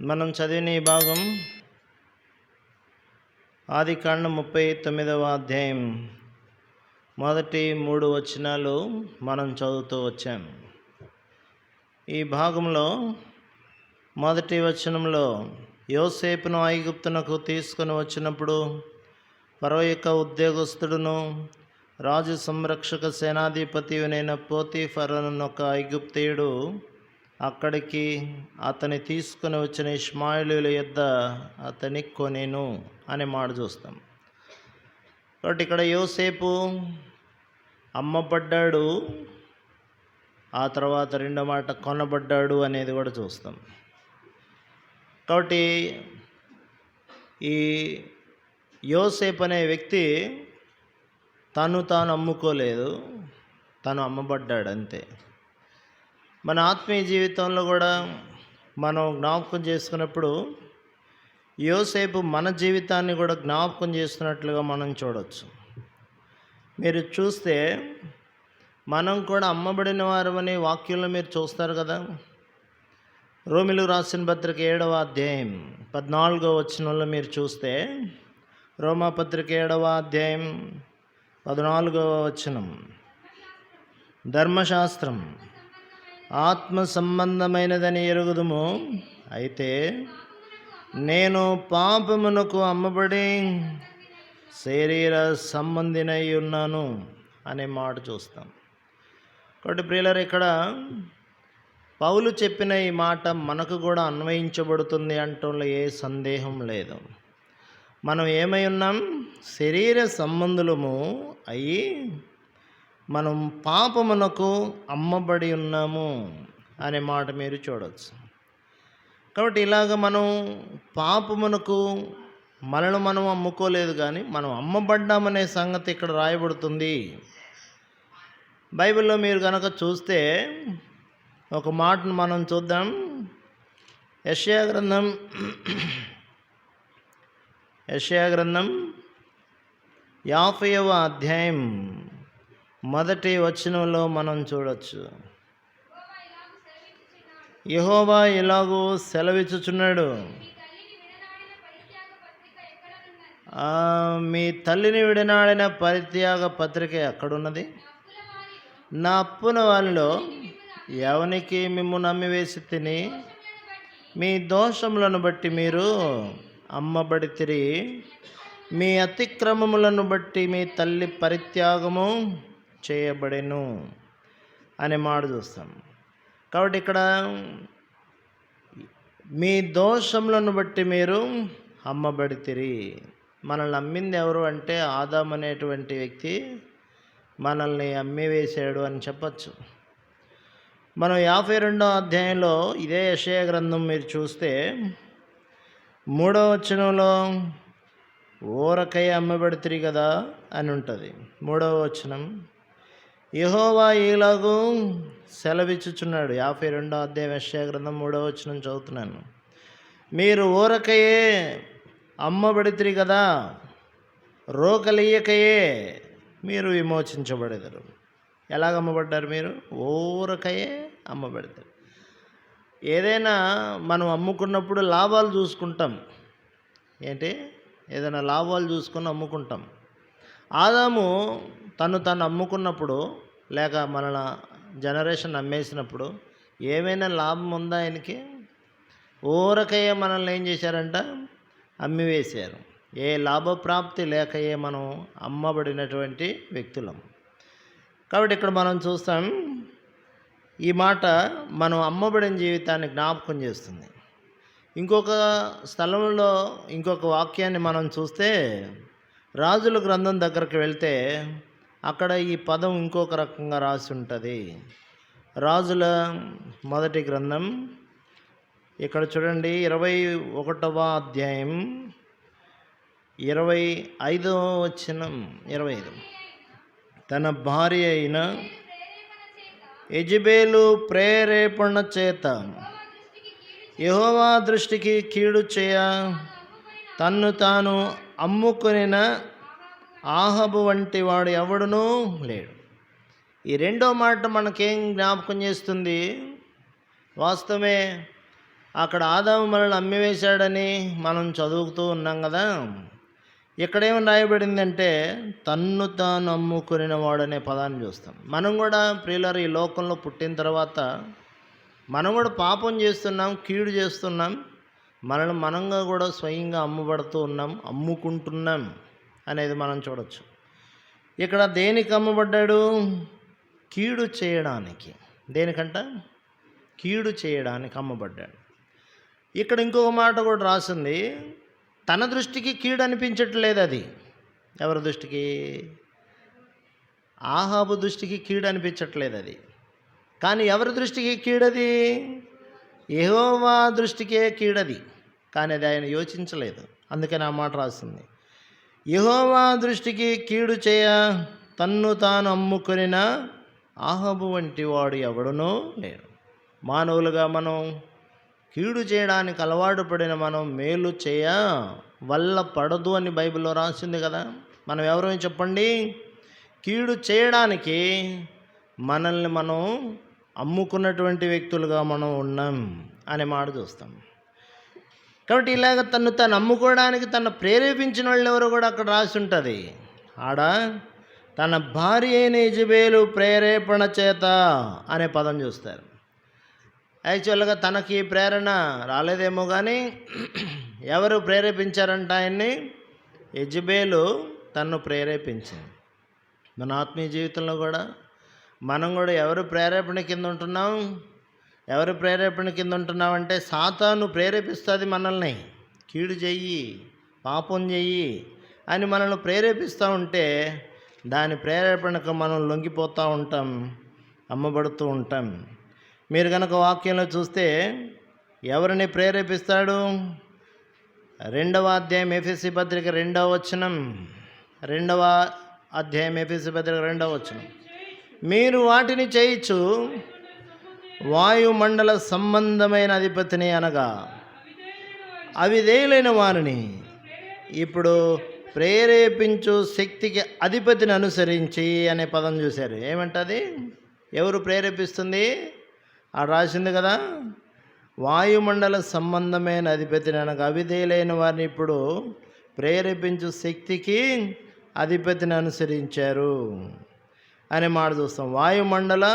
మనం చదివిన ఈ భాగం ఆదికాండం 39వ అధ్యాయం మొదటి 3 వచనాలు మనం చదువుతూ వచ్చాం. ఈ భాగంలో మొదటి వచనంలో యోసేపును ఐగుప్తునకు తీసుకొని వచ్చినప్పుడు ఫరో యొక్క ఉద్యోగస్తుడును రాజు సంరక్షక సేనాధిపతియునైన పోతీఫరు అను ఒక ఐగుప్తీయుడు అక్కడికి అతని తీసుకొని వచ్చిన ఇష్మాయేలీయుల యొద్ద అతని కొనెను అనే మాట చూస్తాం. కాబట్టి ఇక్కడ యోసేపు అమ్మబడ్డాడు, ఆ తర్వాత రెండో మాట కొనబడ్డాడు అనేది కూడా చూస్తాం. కాబట్టి ఈ యోసేపు అనే వ్యక్తి తాను అమ్ముకోలేదు, తను అమ్మబడ్డాడు అంతే. మన ఆత్మీయ జీవితంలో కూడా మనం జ్ఞాపకం చేసుకున్నప్పుడు యోసేపు మన జీవితాన్ని కూడా జ్ఞాపకం చేసుకున్నట్లుగా మనం చూడవచ్చు. మీరు చూస్తే మనం కూడా అమ్మబడిన వారమని వాక్యంలో మీరు చూస్తారు కదా. రోమిలకు రాసిన పత్రిక 7వ అధ్యాయం 14వ వచనంలో మీరు చూస్తే, రోమా పత్రిక 7వ అధ్యాయం 14వ వచనం, ధర్మశాస్త్రం ఆత్మ సంబంధమైనదని ఎరుగుదుము, అయితే నేను పాపమునకు అమ్మబడి శరీర సంబంధినై ఉన్నాను అనే మాట చూస్తాం. కాబట్టి ప్రియులారా, ఇక్కడ పౌలు చెప్పిన ఈ మాట మనకు కూడా అన్వయించబడుతుంది అంటంలో ఏ సందేహం లేదు. మనం ఏమై ఉన్నాం? శరీర సంబంధులము అయ్యి మనం పాపమునకు అమ్మబడి ఉన్నాము అనే మాట మీరు చూడవచ్చు. కాబట్టి ఇలాగ మనం పాపమునకు మనల్ని మనం అమ్ముకోలేదు, కానీ మనం అమ్మబడ్డామనే సంగతి ఇక్కడ రాయబడుతుంది. బైబిల్లో మీరు కనుక చూస్తే ఒక మాటను మనం చూద్దాం. యెషయా గ్రంథం 50వ అధ్యాయం మొదటి వచనంలో మనం చూడవచ్చు. యెహోవా ఇలాగూ సెలవిచ్చుచున్నాడు, మీ తల్లిని విడనాడిన పరిత్యాగ పత్రిక ఎక్కడున్నది? నా అప్పున వారిలో ఎవనికి మిమ్ము నమ్మివేసి తిని మీ దోషములను బట్టి మీరు అమ్మబడితిరి, మీ అతిక్రమములను బట్టి మీ తల్లి పరిత్యాగము చేయబడెను అనే మాట చూస్తాం. కాబట్టి ఇక్కడ మీ దోషములను బట్టి మీరు అమ్మబడితిరి. మనల్ని అమ్మింది ఎవరు అంటే ఆదాము అనేటువంటి వ్యక్తి మనల్ని అమ్మివేశాడు అని చెప్పచ్చు. మనం 52వ అధ్యాయంలో ఇదే యెషయా గ్రంథం మీరు చూస్తే 3వ వచనంలో ఊరకై అమ్మబడితిరి కదా అని ఉంటుంది. 3వ వచనం, యెహోవా ఇలాగూ సెలవిచ్చుచున్నాడు. 52వ అధ్యాయం యెషయా గ్రంథం 3వ వచనం చదువుతున్నాను. మీరు ఊరకయే అమ్మబడితిరి కదా, రోకలియకయే మీరు విమోచించబడెదరు. ఎలాగ అమ్మబడ్డారు? మీరు ఊరకయే అమ్మబడతారు. ఏదైనా మనం అమ్ముకున్నప్పుడు లాభాలు చూసుకుంటాం. ఏంటి? ఏదైనా లాభాలు చూసుకొని అమ్ముకుంటాం. ఆదాము తను అమ్ముకున్నప్పుడు, లేక మన జనరేషన్ అమ్మేసినప్పుడు ఏమైనా లాభం ఉందా ఆయనకి? ఊరకయే మనల్ని ఏం చేశారంట? అమ్మివేశారు. ఏ లాభప్రాప్తి లేకయే మనం అమ్మబడినటువంటి వ్యక్తులం. కాబట్టి ఇక్కడ మనం చూస్తాం, ఈ మాట మనం అమ్మబడిన జీవితాన్ని జ్ఞాపకం చేస్తుంది. ఇంకొక స్థలంలో ఇంకొక వాక్యాన్ని మనం చూస్తే, రాజుల గ్రంథం దగ్గరికి వెళ్తే అక్కడ ఈ పదం ఇంకొక రకంగా రాసి ఉంటుంది. రాజుల మొదటి గ్రంథం ఇక్కడ చూడండి, 21వ అధ్యాయం 25వ వచనం, 25, తన భార్య అయిన యెజెబెలు ప్రేరేపణ చేత యెహోవా దృష్టికి కీడు చేయ తన్ను తాను అమ్ముకొనిన ఆహాబు వంటి వాడు ఎవడునూ లేడు. ఈ రెండో మాట మనకేం జ్ఞాపకం చేస్తుంది? వాస్తవమే. అక్కడ ఆదాము మనల్ని అమ్మివేశాడని మనం చదువుతూ ఉన్నాం కదా. ఇక్కడేమి రాయబడిందంటే తన్ను తాను అమ్ముకుని వాడనే పదాన్ని చూస్తాం. మనం కూడా ప్రియులారా ఈ లోకంలో పుట్టిన తర్వాత మనం కూడా పాపం చేస్తున్నాం, కీడు చేస్తున్నాం, మనల్ని మనంగా కూడా స్వయంగా అమ్మబడుతూ ఉన్నాం, అమ్ముకుంటున్నాం అనేది మనం చూడవచ్చు. ఇక్కడ దేనికి అమ్మబడ్డాడు? కీడు చేయడానికి. దేనికంట? కీడు చేయడానికి అమ్మబడ్డాడు. ఇక్కడ ఇంకొక మాట కూడా రాసింది, తన దృష్టికి కీడు అనిపించట్లేదు. అది ఎవరి దృష్టికి? ఆహాబు దృష్టికి కీడు అనిపించట్లేదు అది. కానీ ఎవరి దృష్టికి కీడది? యెహోవా దృష్టికే కీడది. కానీ అది ఆయన యోచించలేదు. అందుకని ఆ మాట రాసింది, యెహోవా దృష్టికి కీడు చేయ తన్ను తాను అమ్ముకొనిన ఆహాబు వంటి వాడు ఎవడునో లేడు. మానవులుగా మనం కీడు చేయడానికి అలవాటు పడిన మనం మేలు చేయ వల్ల పడదు అని బైబిల్లో రాసింది కదా. మనం ఎవరో చెప్పండి? కీడు చేయడానికి మనల్ని మనం అమ్ముకున్నటువంటి వ్యక్తులుగా మనం ఉన్నాం అనే మాట చూస్తాం. కాబట్టి ఇలాగ తను తను అమ్ముకోవడానికి తను ప్రేరేపించిన వాళ్ళు ఎవరో కూడా అక్కడ రాసి ఉంటుంది. ఆడ తన భార్య అయిన యెజబెలు ప్రేరేపణ చేత అనే పదం చూస్తారు. యాక్చువల్గా తనకి ప్రేరణ రాలేదేమో కానీ ఎవరు ప్రేరేపించారంట ఆయన్ని? యెజబెలు తన్ను ప్రేరేపించింది. మన ఆత్మీయ జీవితంలో కూడా మనం కూడా ఎవరు ప్రేరేపణ కింద ఉంటున్నాం? ఎవరు ప్రేరేపణ కింద ఉంటున్నామంటే సాతాను ప్రేరేపిస్తుంది మనల్ని. కీడు చెయ్యి, పాపం చెయ్యి అని మనల్ని ప్రేరేపిస్తూ ఉంటే దాని ప్రేరేపణకు మనం లొంగిపోతూ ఉంటాం, అమ్మబడుతూ ఉంటాం. మీరు కనుక వాక్యంలో చూస్తే ఎవరిని ప్రేరేపిస్తాడు? 2వ అధ్యాయం ఎఫెసీ పత్రిక 2వ వచనం. 2వ అధ్యాయం ఎఫెసీ పత్రిక 2వ వచనం. మీరు వాటిని చేయొచ్చు, వాయుమండల సంబంధమైన అధిపతిని అనగా అవిధేయులైన వారిని ఇప్పుడు ప్రేరేపించు శక్తికి అధిపతిని అనుసరించి అనే పదం చూశారు. ఏమంటది? ఎవరు ప్రేరేపిస్తుంది? ఆ రాసింది కదా, వాయుమండల సంబంధమైన అధిపతిని అనగా అవిధేయులైన వారిని ఇప్పుడు ప్రేరేపించు శక్తికి అధిపతిని అనుసరించారు అనే మాట చూస్తాం. వాయుమండల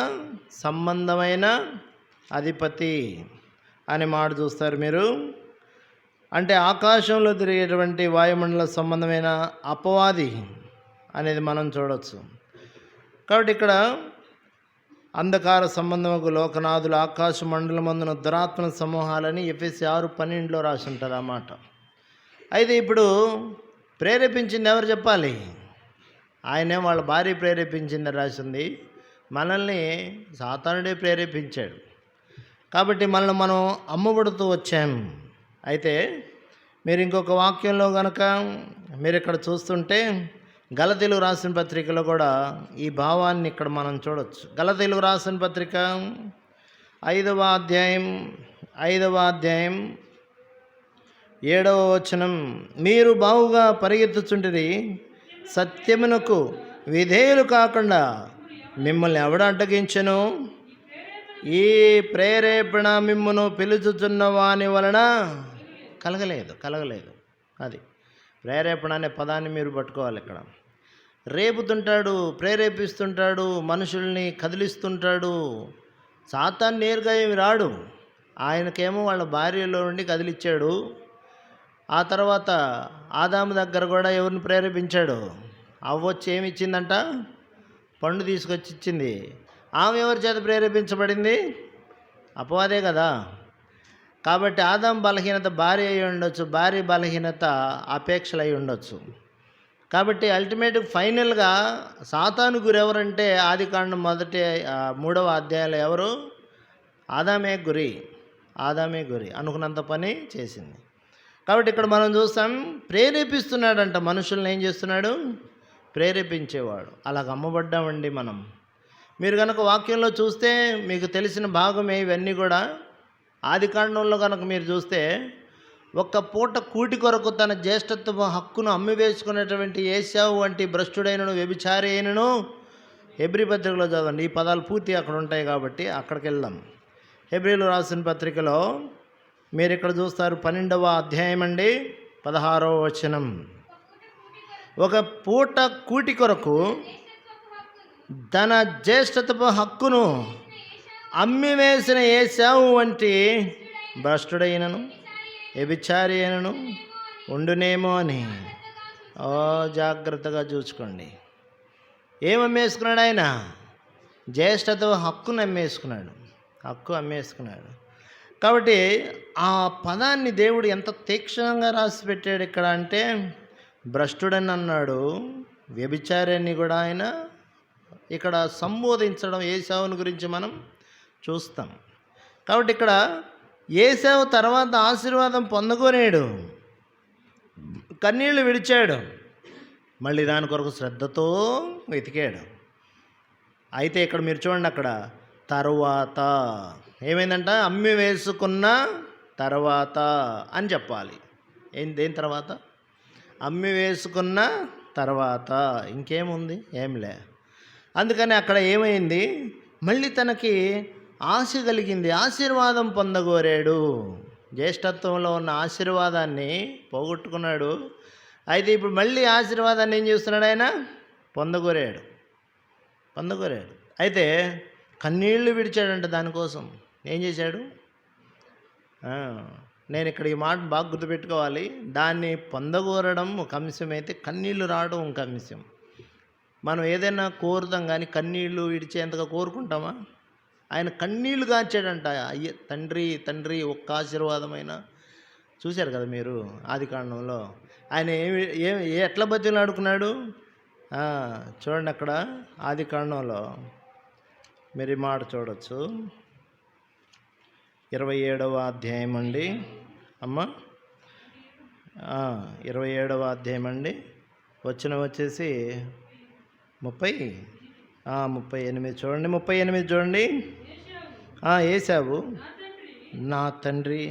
సంబంధమైన అధిపతి అనే మాట చూస్తారు మీరు. అంటే ఆకాశంలో తిరిగేటువంటి వాయుమండల సంబంధమైన అపవాది అనేది మనం చూడవచ్చు. కాబట్టి ఇక్కడ అంధకార సంబంధముకు లోకనాథులు ఆకాశ మండలమందున దురాత్మ సమూహాలని ఎఫెసీ 6:12 రాసి ఉంటారు అన్నమాట. అయితే ఇప్పుడు ప్రేరేపించింది ఎవరు చెప్పాలి? ఆయనే వాళ్ళ భార్య ప్రేరేపించింది రాసింది. మనల్ని సాతానుడే ప్రేరేపించాడు. కాబట్టి మనల్ని మనం అమ్మబడుతూ వచ్చాం. అయితే మీరు ఇంకొక వాక్యంలో కనుక మీరు ఇక్కడ చూస్తుంటే గలతీయులకు రాసిన పత్రికలో కూడా ఈ భావాన్ని ఇక్కడ మనం చూడవచ్చు. గలతీయులకు రాసిన పత్రిక 5వ అధ్యాయం 7వ వచనం. మీరు బావుగా పరిగెత్తుచుంటిరి, సత్యమునకు విధేయులు కాకుండా మిమ్మల్ని ఎవడు అడ్డగించెను? ఈ ప్రేరేపణ మిమ్మును పిలుచుచున్న వాని వలన కలగలేదు. అది ప్రేరేపణ అనే పదాన్ని మీరు పట్టుకోవాలి. ఇక్కడ రేపుతుంటాడు, ప్రేరేపిస్తుంటాడు, మనుషుల్ని కదిలిస్తుంటాడు. సాతాను నేరుగా ఏమి రాడు. ఆయనకేమో వాళ్ళ భార్యలో నుండి కదిలిచ్చాడు. ఆ తర్వాత ఆదాము దగ్గర కూడా ఎవరిని ప్రేరేపించాడు? అవ్వొచ్చి ఏమి ఇచ్చిందంట? పండు తీసుకొచ్చి ఇచ్చింది. ఆమె ఎవరి చేత ప్రేరేపించబడింది? అపవాదే కదా. కాబట్టి ఆదాము బలహీనత భార్య అయి ఉండొచ్చు, భార్య బలహీనత అపేక్షలు అయి ఉండొచ్చు. కాబట్టి అల్టిమేట్ ఫైనల్గా సాతాను గురి ఎవరంటే ఆదికాండం 3వ అధ్యాయంలో ఎవరు? ఆదామే గురి అనుకున్నంత పని చేసింది. కాబట్టి ఇక్కడ మనం చూస్తాం, ప్రేరేపిస్తున్నాడంట. మనుషుల్ని ఏం చేస్తున్నాడు? ప్రేరేపించేవాడు. అలాగ అమ్మబడ్డామండి మనం. మీరు కనుక వాక్యంలో చూస్తే మీకు తెలిసిన భాగమే ఇవన్నీ కూడా. ఆదికాండంలో కనుక మీరు చూస్తే ఒక్క పూట కూటి కొరకు తన జ్యేష్ఠత్వ హక్కును అమ్మివేసుకునేటువంటి ఏశావు వంటి భ్రష్టుడైనను వ్యభిచారి అయినను హెబ్రీ పత్రికలో చదవండి. ఈ పదాలు పూర్తి అక్కడ ఉంటాయి కాబట్టి అక్కడికి వెళ్దాం. హెబ్రీలు రాసిన పత్రికలో మీరు ఇక్కడ చూస్తారు 12వ అధ్యాయం అండి 16వ వచనం. ఒక పూట కూటి కొరకు తన జ్యేష్ఠత్వపు హక్కును అమ్మివేసిన ఏశావు వంటి భ్రష్టుడైనను వ్యభిచారి అయినను ఉండునేమో అని. జాగ్రత్తగా చూసుకోండి. ఏం అమ్మేసుకున్నాడు ఆయన? జ్యేష్ఠత్వ హక్కును అమ్మేసుకున్నాడు. హక్కు అమ్మేసుకున్నాడు. కాబట్టి ఆ పదాన్ని దేవుడు ఎంత తీక్షణంగా రాసి పెట్టాడు ఇక్కడ అంటే, భ్రష్టుడని అన్నాడు, వ్యభిచారాన్ని కూడా ఆయన ఇక్కడ సంబోధించడం ఏశావుని గురించి మనం చూస్తాం. కాబట్టి ఇక్కడ ఏశావు తర్వాత ఆశీర్వాదం పొందగోనేడు, కన్నీళ్లు విడిచాడు, మళ్ళీ దాని కొరకు శ్రద్ధతో వెతికాడు. అయితే ఇక్కడ మీరు చూడండి, అక్కడ తరువాత ఏమైందంట? అమ్మి వేసుకున్న తర్వాత అని చెప్పాలి. దేని తర్వాత? అమ్మి వేసుకున్న తర్వాత. ఇంకేముంది? ఏంలే. అందుకని అక్కడ ఏమైంది? మళ్ళీ తనకి ఆశ కలిగింది, ఆశీర్వాదం పొందగోరాడు. జ్యేష్ఠత్వంలో ఉన్న ఆశీర్వాదాన్ని పోగొట్టుకున్నాడు. అయితే ఇప్పుడు మళ్ళీ ఆశీర్వాదాన్ని ఏం చేస్తున్నాడు? ఆయన పొందగోరాడు. అయితే కన్నీళ్లు విడిచాడంట. దానికోసం ఏం చేశాడు? నేను ఇక్కడ ఈ మాట బాగా గుర్తుపెట్టుకోవాలి. దాన్ని పొందగోరడం ఒక అంశం అయితే, కన్నీళ్లు రావడం ఒక అంశం. మనం ఏదైనా కోరుతాం కానీ కన్నీళ్లు విడిచేంతగా కోరుకుంటామా? ఆయన కన్నీళ్లు గార్చాడంట. అయ్య తండ్రి ఒక్క ఆశీర్వాదమైన. చూశారు కదా మీరు ఆదికాండంలో ఆయన ఎట్లా బతిలాడుకున్నాడు? చూడండి, అక్కడ ఆదికాండంలో మీరు ఈ మాట చూడవచ్చు. 27వ అధ్యాయం అండి అమ్మ, 27వ అధ్యాయం అండి. వచ్చేసి 38 చూడండి. 38 చూడండి. ఏశావు, నా తండ్రి,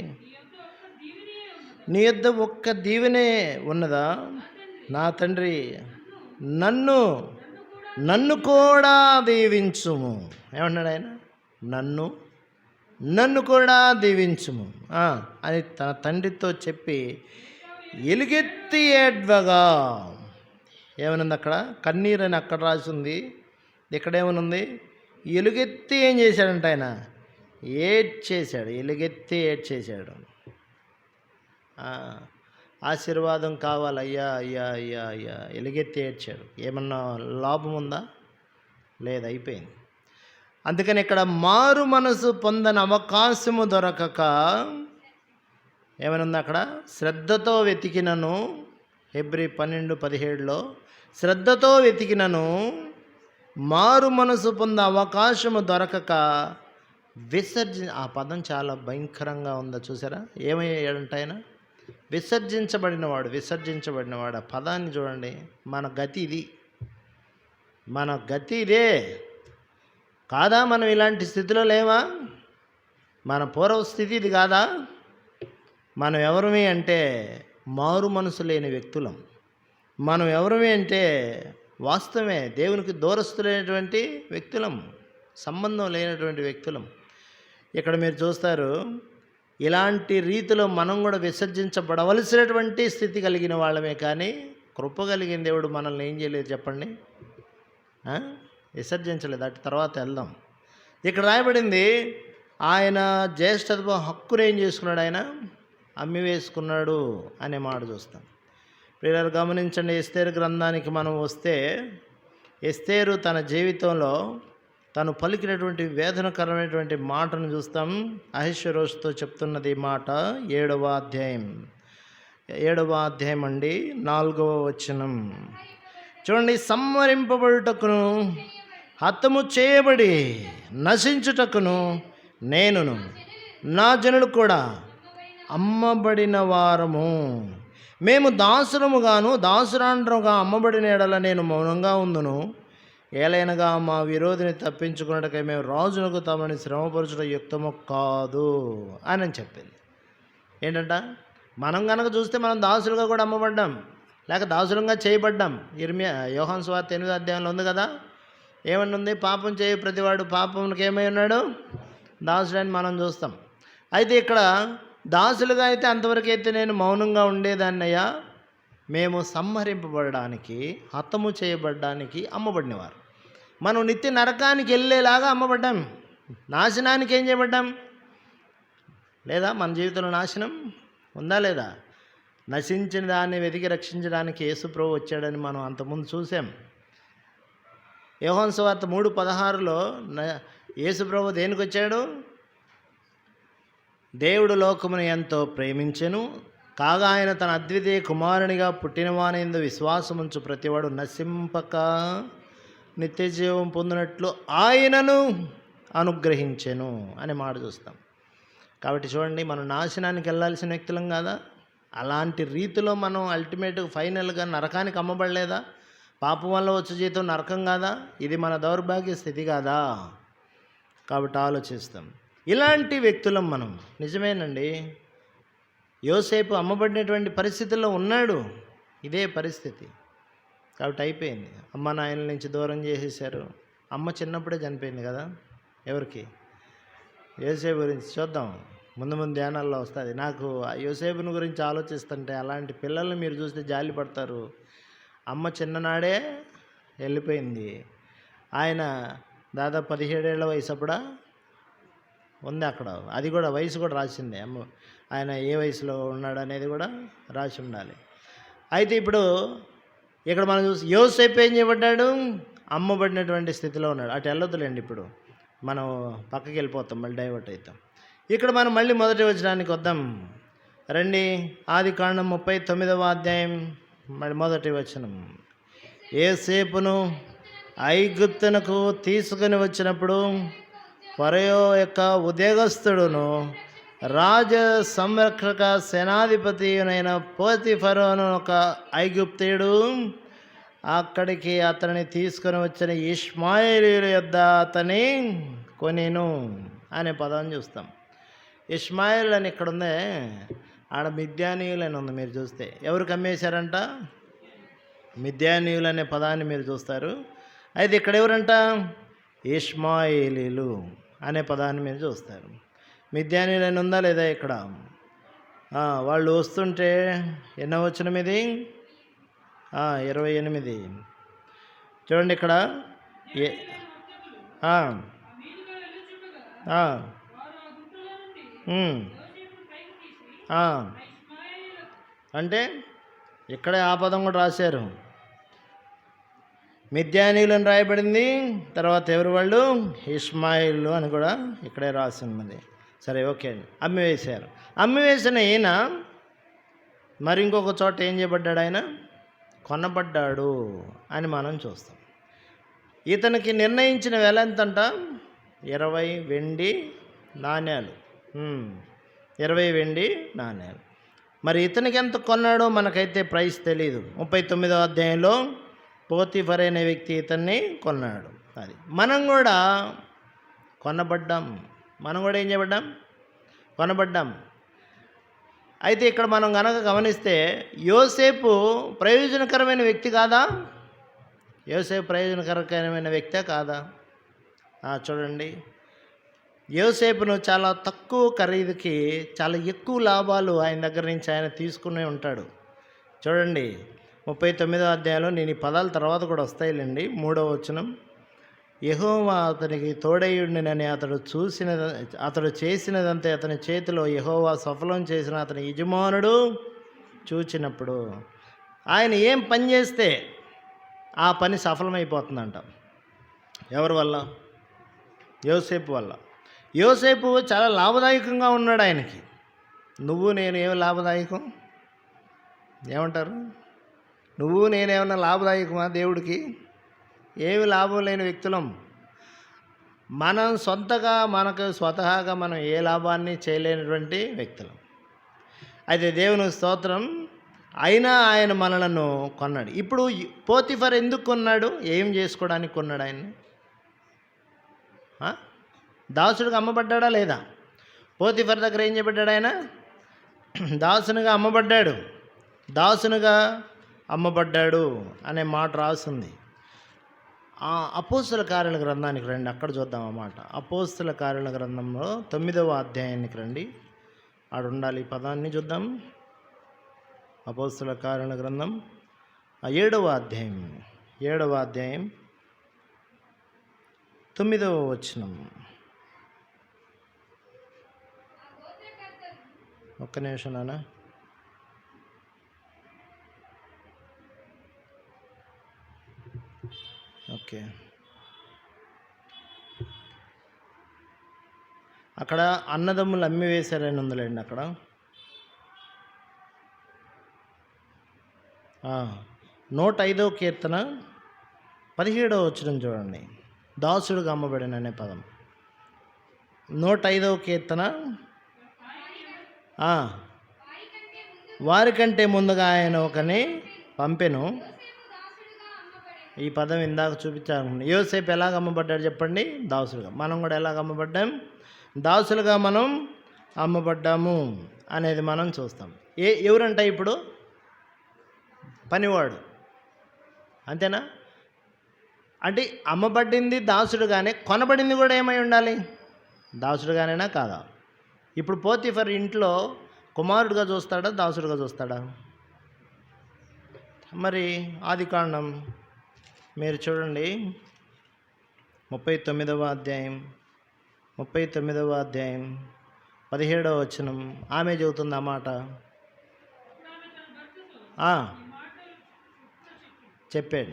నీ యొద్ద ఒక్క దీవెనే ఉన్నదా? నా తండ్రి, నన్ను కూడా దీవించుము. ఏమన్నాడు ఆయన? నన్ను కూడా దీవించుము అని తన తండ్రితో చెప్పి ఎలుగెత్తి ఏడ్వగా. ఏమనుంది అక్కడ? కన్నీరు అని అక్కడ రాసింది. ఇక్కడేమనుంది? ఎలుగెత్తి ఏం చేశాడంట? ఆయన ఏడ్చేశాడు. ఎలుగెత్తి ఏడ్చేశాడు. ఆశీర్వాదం కావాలి అయ్యా అయ్యా అయ్యా అయ్యా ఎలుగెత్తి ఏడ్చాడు. ఏమన్నా లాభం ఉందా? లేదు, అయిపోయింది. అందుకని ఇక్కడ మారు మనసు పొందని అవకాశము దొరకక ఏమనుంది అక్కడ? శ్రద్ధతో వెతికినను. హెబ్రీ 12:17లో శ్రద్ధతో వెతికినను మారు మనసు పొందే అవకాశము దొరకక ఆ పదం చాలా భయంకరంగా ఉందో చూసారా? ఏమయ్యాడంట ఆయన? విసర్జించబడినవాడు. ఆ పదాన్ని చూడండి. మన గతి ఇదే కాదా? మనం ఇలాంటి స్థితిలో లేవా? మన పూర్వ స్థితి ఇది కాదా? మనం ఎవరమే అంటే మారు మనసు లేని వ్యక్తులం. మనం ఎవరమే అంటే వాస్తవమే దేవునికి దూరస్తులైనటువంటి వ్యక్తులం, సంబంధం లేనటువంటి వ్యక్తులం. ఇక్కడ మీరు చూస్తారు, ఇలాంటి రీతిలో మనం కూడా విసర్జించబడవలసినటువంటి స్థితి కలిగిన వాళ్ళమే. కానీ కృప కలిగిన దేవుడు మనల్ని ఏం చేయలేదు చెప్పండి? విసర్జించలేదు. అటు తర్వాత వెళ్దాం. ఇక్కడ రాయబడింది, ఆయన జ్యేష్ఠత్వ హక్కును ఏం చేసుకున్నాడు? ఆయన అమ్మి వేసుకున్నాడు అనే మాట చూస్తాం. ప్రియులారా గమనించండి. ఎస్తేరు గ్రంథానికి మనం వస్తే, ఎస్తేరు తన జీవితంలో తను పలికినటువంటి వేదనకరమైనటువంటి మాటను చూస్తాం. అహష్వేరోషుతో చెప్తున్నది ఈ మాట 7వ అధ్యాయం అండి 4వ వచనం చూడండి. సంహరింపబడుటకును హతము చేయబడి నశించుటకును నేనును నా జనులు కూడా అమ్మబడిన వారము. మేము దాసురముగాను దాసురాండ్రముగా అమ్మబడిన ఎడల నేను మౌనంగా ఉందును. ఏలైనగా మా విరోధిని తప్పించుకున్నట్టుగా మేము రాజులకు తమని శ్రమపరచడం యుక్తము కాదు అని చెప్పింది. ఏంటంట? మనం కనుక చూస్తే మనం దాసులుగా కూడా అమ్మబడ్డాం, లేక దాసులంగా చేయబడ్డాం. యోహాను సువార్త 8వ అధ్యాయంలో ఉంది కదా. ఏమన్నా ఉంది? పాపం చేయ ప్రతివాడు పాపంకి ఏమై ఉన్నాడు? దాసుడని మనం చూస్తాం. అయితే ఇక్కడ దాసులుగా అయితే అంతవరకు అయితే నేను మౌనంగా ఉండేదాన్నయ్యా, మేము సంహరింపబడడానికి, హతము చేయబడడానికి అమ్మబడినవారు. మనం నిత్య నరకానికి వెళ్ళేలాగా అమ్మబడ్డాం. నాశనానికి ఏం చేయబడ్డాం? లేదా మన జీవితంలో నాశనం ఉందా లేదా? నశించిన దాన్ని వెతికి రక్షించడానికి యేసుప్రభు వచ్చాడని మనం అంతకుముందు చూసాం. యోహాను సువార్త 3:16లో యేసుప్రభు దేనికి వచ్చాడు? దేవుడు లోకమును ఎంతో ప్రేమించెను, కాగా ఆయన తన అద్వితీయ కుమారునిగా పుట్టినవానియందు విశ్వాసముంచు ప్రతివాడు నశింపక నిత్య జీవం పొందినట్లు ఆయనను అనుగ్రహించెను అనే మాట చూస్తాం. కాబట్టి చూడండి, మనం నాశనానికి వెళ్ళాల్సిన వ్యక్తులం కాదా? అలాంటి రీతిలో మనం అల్టిమేట్గా ఫైనల్గా నరకానికి అమ్మబడలేదా? పాపం వల్ల వచ్చే జీతం నరకం కాదా? ఇది మన దౌర్భాగ్య స్థితి కాదా? కాబట్టి ఆలోచిస్తాం. ఇలాంటి వ్యక్తులం మనం. నిజమేనండి, యోసేపు అమ్మబడినటువంటి పరిస్థితుల్లో ఉన్నాడు. ఇదే పరిస్థితి. కాబట్టి అయిపోయింది. అమ్మ నాయనల నుంచి దూరం చేసేసారు. అమ్మ చిన్నప్పుడే చనిపోయింది కదా. ఎవరికి? యోసేపు గురించి చూద్దాం, ముందు ముందు ధ్యానాల్లో వస్తుంది. నాకు యోసేపుని గురించి ఆలోచిస్తుంటే అలాంటి పిల్లల్ని మీరు చూస్తే జాలి పడతారు. అమ్మ చిన్ననాడే వెళ్ళిపోయింది. ఆయన దాదాపు 17 ఏళ్ల వయసు అప్పుడా ఉంది అక్కడ. అది కూడా వయసు కూడా రాసిందే. అమ్మ ఆయన ఏ వయసులో ఉన్నాడు అనేది కూడా రాసి ఉండాలి. అయితే ఇప్పుడు ఇక్కడ మనం చూసి యోసేపు ఏం చేయబడ్డాడు? అమ్మబడినటువంటి స్థితిలో ఉన్నాడు. అటు వెళ్ళొద్దులేండి, ఇప్పుడు మనం పక్కకి వెళ్ళిపోతాం, మళ్ళీ డైవర్ట్ అవుతాం. ఇక్కడ మనం మళ్ళీ మొదటి వచనానికి వద్దాం రండి. ఆదికాండం 39వ అధ్యాయం మరి మొదటి వచనం. యోసేపును ఐగుప్తునకు తీసుకుని వచ్చినప్పుడు ఫరో యొక్క ఉద్యోగస్తుడును రాజ సంరక్షక సేనాధిపతి అయిన పోతిఫరోను ఒక ఐగుప్తీయుడు అక్కడికి అతన్ని తీసుకొని వచ్చిన ఇష్మాయేలీయుల యొద్ద అతని కొనేను అనే పదాన్ని చూస్తాం. ఇష్మాయేల్ అని ఇక్కడ ఉందే, ఆడ మిద్యానీయులు అని ఉంది. మీరు చూస్తే ఎవరికి అమ్మేశారంట? మిద్యానీయులు అనే పదాన్ని మీరు చూస్తారు. అయితే ఇక్కడ ఎవరంట? ఇష్మాయేలీలు అనే పదాన్ని మీరు చూస్తారు. మిద్యానీయులు అని ఉందా లేదా ఇక్కడ? వాళ్ళు వస్తుంటే ఎన్నో వచనం ఇది? 28. చూడండి ఇక్కడ అంటే ఇక్కడే ఆ పదం కూడా రాశారు. మిద్యానీయులు అని రాయబడింది. తర్వాత ఎవరు వాళ్ళు? ఇష్మాయిలు అని కూడా ఇక్కడే రాసి ఉన్నది. సరే, ఓకే అండి. అమ్మివేసిన ఈయన మరి ఇంకొక చోట ఏం చేయబడ్డాడు? ఆయన కొనబడ్డాడు అని మనం చూస్తాం. ఇతనికి నిర్ణయించిన వెల ఎంతంట? 20 వెండి నాణ్యాలు. 20 వెండి నాణ్యాలు. మరి ఇతనికి ఎంత కొన్నాడో మనకైతే ప్రైస్ తెలీదు. 39వ అధ్యాయంలో పోతిఫర్ అనే వ్యక్తి ఇతన్ని కొన్నాడు. అది మనం కూడా కొనబడ్డాం. మనం కూడా ఏం చేయబడ్డాం? కొనబడ్డాం. అయితే ఇక్కడ మనం కనుక గమనిస్తే యోసేపు ప్రయోజనకరమైన వ్యక్తి కాదా? యోసేపు ప్రయోజనకరమైన వ్యక్తే కాదా? చూడండి, యోసేపును చాలా తక్కువ ఖరీదుకి చాలా ఎక్కువ లాభాలు ఆయన దగ్గర నుంచి ఆయన తీసుకునే ఉంటాడు. చూడండి 39వ అధ్యాయంలో, నేను ఈ పదాల తర్వాత కూడా వస్తాయిలేండి. 3వ వచనం. యెహోవా అతనికి తోడయుడినని అతడు చేసినదంతే అతని చేతిలో యెహోవా సఫలం చేసిన అతని యజమానుడు చూచినప్పుడు, ఆయన ఏం పని చేస్తే ఆ పని సఫలమైపోతుందంట. ఎవరి వల్ల? యోసేపు వల్ల. యోసేపు చాలా లాభదాయకంగా ఉన్నాడు ఆయనకి. నువ్వు నేను ఏమి లాభదాయకం? ఏమంటారు? నువ్వు నేనేమన్నా లాభదాయకమా దేవుడికి? ఏమి లాభం లేని వ్యక్తులం మనం. మనకు స్వతహాగా మనం ఏ లాభాన్ని చేయలేనటువంటి వ్యక్తులం. అయితే దేవుని స్తోత్రం, అయినా ఆయన మనలను కొన్నాడు. ఇప్పుడు పోతిఫర్ ఎందుకు కొన్నాడు? ఏం చేసుకోవడానికి కొన్నాడు ఆయన్ని? దాసుడిగా అమ్మబడ్డా లేదా? పోతిఫర్ దగ్గర ఏం చేయబడ్డాడు ఆయన? దాసునిగా అమ్మబడ్డాడు. దాసునిగా అమ్మబడ్డాడు అనే మాట రాస్తుంది. అపోస్తుల కార్యాల గ్రంథానికి రండి, అక్కడ చూద్దాం అన్నమాట. అపోస్తుల కార్యాల గ్రంథంలో 9వ అధ్యాయానికి రండి, ఆడ ఉండాలి. ఈ పదాన్ని చూద్దాం. అపోస్తుల కార్యాల గ్రంథం 7వ అధ్యాయం 9వ వచనం. ఒక్క నిమిషం నాన్న. ఓకే, అక్కడ అన్నదమ్ములు అమ్మి వేశారని ఉందిలేండి. అక్కడ 105వ కీర్తన 17వ వచనం చూడండి. దాసుడుగా అమ్మబడిన అనే పదం. 105వ కీర్తన, వారికంటే ముందుగా ఆయన ఒకని పంపెను. ఈ పదం ఇందాక చూపించాను. యోసేపు ఎలాగ అమ్మబడ్డాడు చెప్పండి? దాసులుగా. మనం కూడా ఎలాగ అమ్మబడ్డాం? దాసులుగా మనం అమ్మబడ్డాము అనేది మనం చూస్తాం. ఎవరంట ఇప్పుడు? పనివాడు, అంతేనా? అంటే అమ్మబడింది దాసుడుగానే, కొనబడింది కూడా ఏమై ఉండాలి? దాసుడుగానేనా కాదా? ఇప్పుడు పోతీఫర్ ఇంట్లో కుమారుడుగా చూస్తాడా, దాసుడుగా చూస్తాడా? మరి ఆదికాండం మీరు చూడండి, 39వ అధ్యాయం 17వ వచనం. ఆమె చెబుతుంది అన్నమాట. చెప్పాడు,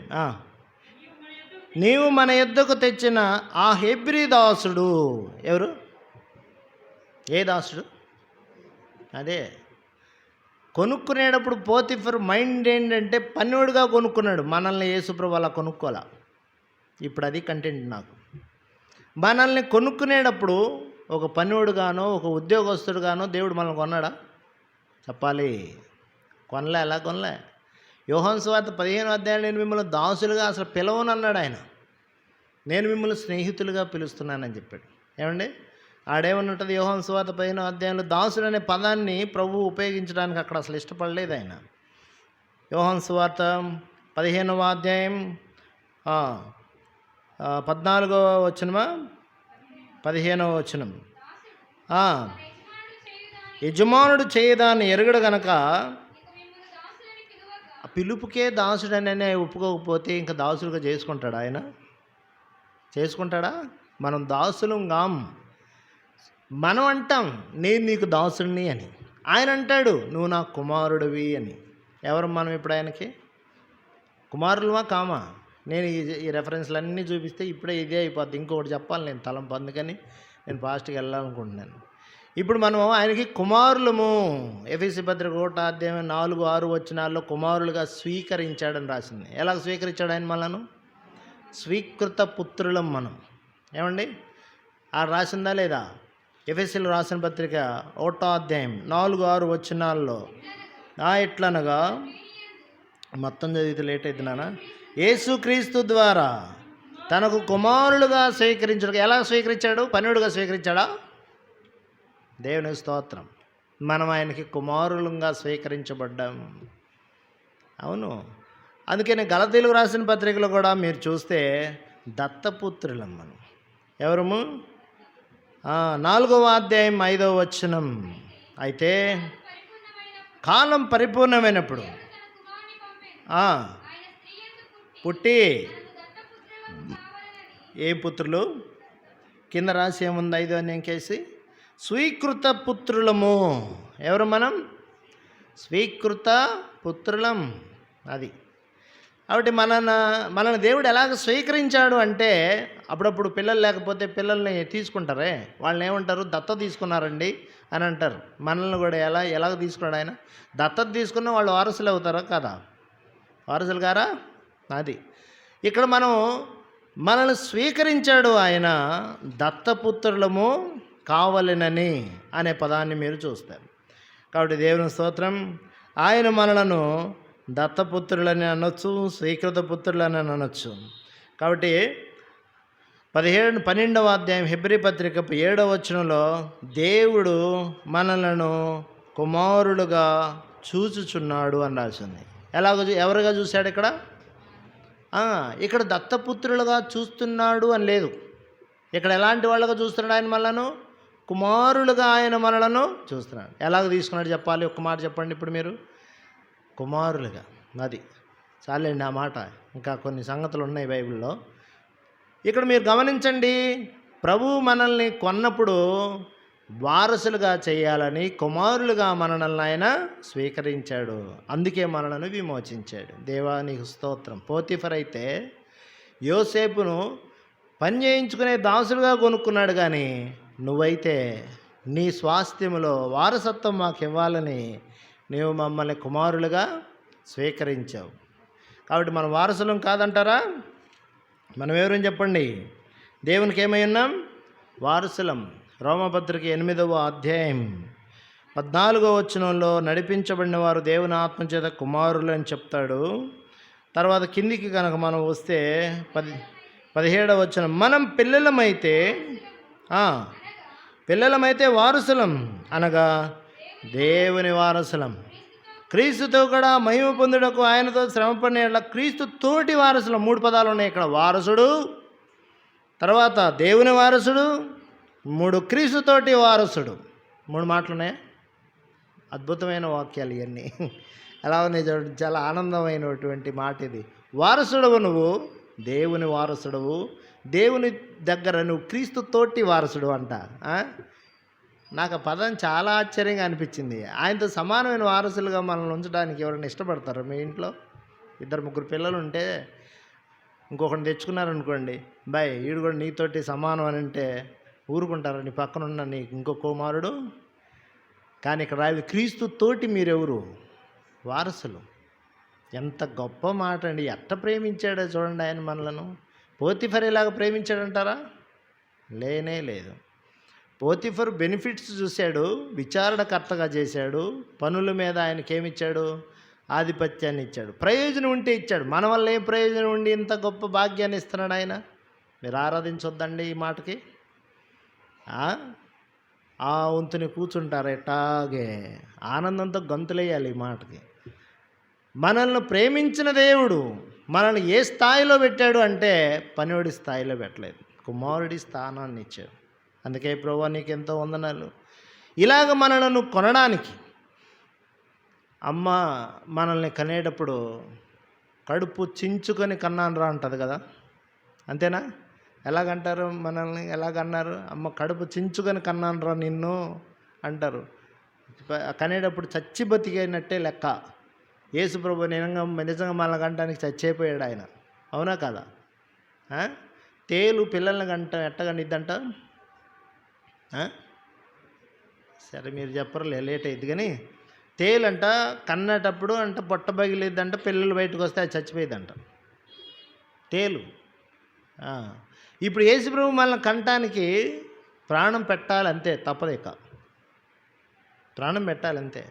నీవు మన యొద్దకు తెచ్చిన ఆ హెబ్రీ దాసుడు ఎవరు? ఏ దాసుడు? అదే కొనుక్కునేటప్పుడు పోతిఫర్ మైండ్ ఏంటంటే పన్నోడుగా కొనుక్కున్నాడు. మనల్ని యేసుప్రభు అలా కొనుక్కోవాలా. ఇప్పుడు అది కంటెంట్ నాకు. మనల్ని కొనుక్కునేటప్పుడు ఒక పన్నోడుగానో ఒక ఉద్యోగస్తుడుగానో దేవుడు మనల్ని కొన్నాడా? చెప్పాలి. కొనలే. ఎలా కొనలే? యోహాను సువార్త 15వ అధ్యాయం, నేను మిమ్మల్ని దాసులుగా అసలు పిలవను అన్నాడు ఆయన. నేను మిమ్మల్ని స్నేహితులుగా పిలుస్తున్నానని చెప్పాడు. ఏమండి, ఆడేమన్నట్టుంది? యోహాను సువార్త 15వ అధ్యాయంలో దాసుడు అనే పదాన్ని ప్రభువు ఉపయోగించడానికి అక్కడ అసలు ఇష్టపడలేదు ఆయన. యోహాను సువార్త 15వ అధ్యాయం 14వ వచనమా 15వ వచనం. యజమానుడు చేయదాన్ని ఎరుగడు గనక పిలుపుకే దాసుడనే ఒప్పుకోకపోతే ఇంకా దాసులుగా చేసుకుంటాడా ఆయన? చేసుకుంటాడా? మనం దాసులం గాం. మనం అంటాం నేను నీకు దాసుడిని అని, ఆయన అంటాడు నువ్వు నా కుమారుడివి అని. ఎవరు మనం ఇప్పుడు ఆయనకి? కుమారులమా కామా? నేను ఈ రెఫరెన్స్లు అన్నీ చూపిస్తే ఇప్పుడే ఇదే అయిపోద్ది. ఇంకొకటి చెప్పాలి నేను తలంపు, అందుకని నేను ఫాస్ట్గా వెళ్ళాలనుకుంటున్నాను. ఇప్పుడు మనం ఆయనకి కుమారులము. ఎఫెసీ పత్రిక 1వ అధ్యాయం 4-6 వచనాల్లో కుమారులుగా స్వీకరించాడని రాసింది. ఎలా స్వీకరించాడు ఆయన? మనను స్వీకృత పుత్రులం మనం. ఏమండి, రాసిందా లేదా? ఎఫెసీలో రాసిన పత్రిక 1వ అధ్యాయం 4-6 వచనాల్లో ఎట్లనగా, మొత్తం చదివితే లేట్ అవుతుంది నాన్న. యేసుక్రీస్తు ద్వారా తనకు కుమారులుగా స్వీకరించాడు. ఎలా స్వీకరించాడు? పనుడుగా స్వీకరించాడా? దేవునికి స్తోత్రం. మనం ఆయనకి కుమారులుగా స్వీకరించబడ్డాం. అవును, అందుకని గలతీయులకు రాసిన పత్రికలో కూడా మీరు చూస్తే దత్తపుత్రులం మనం. ఎవరము? 4వ అధ్యాయం 5వ వచనం. అయితే కాలం పరిపూర్ణమైనప్పుడు పుట్టి ఏ పుత్రులు? కింద రాసి ఏముంది? 5 అని కేసి స్వీకృత పుత్రులము. ఎవరు మనం? స్వీకృత పుత్రులం. అది కాబట్టి మనల్ని దేవుడు ఎలాగ స్వీకరించాడు అంటే, అప్పుడప్పుడు పిల్లలు లేకపోతే పిల్లల్ని తీసుకుంటారే, వాళ్ళని ఏమంటారు? దత్తత తీసుకున్నారండి అని అంటారు. మనల్ని కూడా ఎలాగ తీసుకున్నాడు ఆయన? దత్తత తీసుకున్న వాళ్ళు వారసులు అవుతారా కదా? వారసులు గారా? అది ఇక్కడ మనల్ని స్వీకరించాడు ఆయన. దత్తపుత్రులము కావలెనని అనే పదాన్ని మీరు చూస్తారు. కాబట్టి దేవుని స్తోత్రం. ఆయన మనలను దత్తపుత్రులని అనొచ్చు, స్వీకృత పుత్రులని అనొచ్చు. కాబట్టి 12వ అధ్యాయం హెబ్రీ పత్రిక 7వ వచనంలో దేవుడు మనలను కుమారులుగా చూచుచున్నాడు అని రాసింది. ఎవరుగా చూశాడు ఇక్కడ? ఇక్కడ దత్తపుత్రులుగా చూస్తున్నాడు అని లేదు. ఇక్కడ ఎలాంటి వాళ్ళగా చూస్తున్నాడు ఆయన మనలను? కుమారులుగా ఆయన మనలను చూస్తున్నాడు. ఎలాగ తీసుకున్నాడు చెప్పాలి, ఒక్క మాట చెప్పండి ఇప్పుడు మీరు. కుమారులుగా. అది చాలండి ఆ మాట. ఇంకా కొన్ని సంగతులు ఉన్నాయి బైబిల్లో. ఇక్కడ మీరు గమనించండి, ప్రభువు మనల్ని కొన్నప్పుడు వారసులుగా చేయాలని కుమారులుగా మనల్ని ఆయన స్వీకరించాడు. అందుకే మనలను విమోచించాడు. దేవానికి స్తోత్రం. పోతిఫర్ అయితే యోసేపును పని చేయించుకునే దాసులుగా కొనుక్కున్నాడు, కానీ నువ్వైతే నీ స్వాస్థ్యములో వారసత్వం మాకు ఇవ్వాలని నీవు మమ్మల్ని కుమారులుగా స్వీకరించావు. కాబట్టి మనం వారసులం కాదంటారా? మనం ఎవరని చెప్పండి? దేవునికి ఏమై ఉన్నాం? వారసులం. రోమపత్రిక 8వ అధ్యాయం 14వ వచనంలో నడిపించబడిన వారు దేవుని ఆత్మచేత కుమారులు అని చెప్తాడు. తర్వాత కిందికి కనుక మనం వస్తే 17వ వచనం, మనం పిల్లలమైతే వారసులం, అనగా దేవుని వారసులం, క్రీస్తుతో కూడా మహిమ పొందుటకు ఆయనతో శ్రమపడిన క్రీస్తు తోటి వారసులం. 3 పదాలు ఉన్నాయి ఇక్కడ. వారసుడు, తర్వాత దేవుని వారసుడు, 3 క్రీస్తుతోటి వారసుడు. 3 మాటలు ఉన్నాయి. అద్భుతమైన వాక్యాలు ఇవన్నీ. ఎలా ఉన్నాయి చూడండి, చాలా ఆనందమైనటువంటి మాట ఇది. వారసుడవు నువ్వు, దేవుని వారసుడవు, దేవుని దగ్గర నువ్వు క్రీస్తుతోటి వారసుడు అంట. నాకు ఆ పదం చాలా ఆశ్చర్యంగా అనిపించింది. ఆయనతో సమానమైన వారసులుగా మనల్ని ఉంచడానికి ఎవరైనా ఇష్టపడతారు? మీ ఇంట్లో 2-3 పిల్లలు ఉంటే ఇంకొకరిని తెచ్చుకున్నారనుకోండి, బాయ్ వీడు కూడా నీతోటి సమానం అని అంటే ఊరుకుంటారు? నీ పక్కనున్న నీ ఇంకో కుమారుడు. కానీ ఇక్కడ రావి క్రీస్తుతోటి మీరెవరు? వారసులు. ఎంత గొప్ప మాట అండి. ఎట్ట ప్రేమించాడో చూడండి ఆయన మనలను. పోతిఫర్ ఇలాగ ప్రేమించాడంటారా? లేనే లేదు. పోతిఫర్ బెనిఫిట్స్ చూశాడు, విచారణకర్తగా చేశాడు, పనుల మీద ఆయనకేమిచ్చాడు? ఆధిపత్యాన్ని ఇచ్చాడు. ప్రయోజనం ఉంటే ఇచ్చాడు. మన వల్ల ఏం ప్రయోజనం ఉండి ఇంత గొప్ప భాగ్యాన్ని ఇస్తున్నాడు ఆయన? మీరు ఆరాధించొద్దండి ఈ మాటకి. ఆ వంతుని కూర్చుంటారు ఎట్టాగే ఆనందంతో గంతులేయాలి ఈ మాటకి. మనల్ని ప్రేమించిన దేవుడు మనల్ని ఏ స్థాయిలో పెట్టాడు అంటే పనివాడి స్థాయిలో పెట్టలేదు, కుమారుడి స్థానాన్ని ఇచ్చాడు. అందుకే ప్రభువా నీకు ఎంతో వందనాలు. ఇలాగ మనలను కొనడానికి అమ్మ మనల్ని కనేటప్పుడు కడుపు చించుకొని కన్నాను రా అంటుంది కదా, అంతేనా? ఎలాగంటారు మనల్ని? ఎలాగన్నారు? అమ్మ కడుపు చించుకొని కన్నాను రా నిన్ను అంటారు. కనేటప్పుడు చచ్చి బతికైనట్టే లెక్క. యేసు ప్రభు నిజంగా మనల్ని కంటానికి చచ్చిపోయాడు ఆయన, అవునా కదా? తేలు పిల్లల్ని ఎట్టగనిద్దంట? సరే మీరు చెప్పరులే, లేట్ అయింది. కానీ తేలంట కన్నటప్పుడు అంట పొట్ట పగిలిద్దంట, పిల్లలు బయటకు వస్తే అది చచ్చిపోయిందంట తేలు. ఇప్పుడు యేసు ప్రభు మనల్ని కంటానికి ప్రాణం పెట్టాలి అంతే, తప్పదేక ప్రాణం పెట్టాలి అంతే.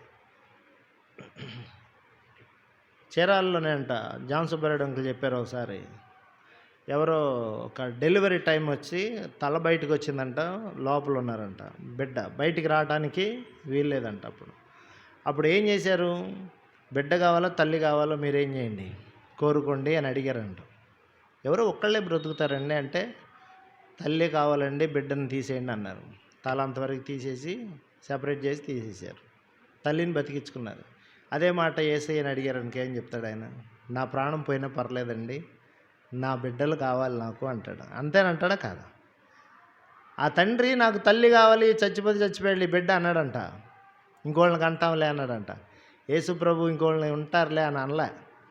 చీరాల్లోనే అంట జాన్ సుబ్బారెడ్డి అంకుల్ చెప్పారు ఒకసారి, ఎవరో ఒక డెలివరీ టైం వచ్చి తల బయటకు వచ్చిందంట, లోపల ఉన్నారంట, బిడ్డ బయటికి రావడానికి వీల్లేదంట. అప్పుడు ఏం చేశారు? బిడ్డ కావాలో తల్లి కావాలో మీరేం చేయండి, కోరుకోండి అని అడిగారంట. ఎవరో ఒక్కళ్ళే బ్రతుకుతారండి అంటే, తల్లి కావాలండి బిడ్డను తీసేయండి అన్నారు. తల అంతవరకు తీసేసి సెపరేట్ చేసి తీసేశారు, తల్లిని బతికించుకున్నారు. అదే మాట యేసయ్యని అడిగారు ఇంకేం చెప్తాడు ఆయన? నా ప్రాణం పోయినా పర్లేదండి, నా బిడ్డలు కావాలి నాకు అంటాడు. అంతేనంటాడా కాదా? ఆ తండ్రి నాకు తల్లి కావాలి, చచ్చిపోయాడు బిడ్డ అన్నాడంట. ఇంకోళ్ళని కంటాంలే అన్నాడంట. యేసు ప్రభు ఇంకోళ్ళని ఉంటారులే అని అనలే.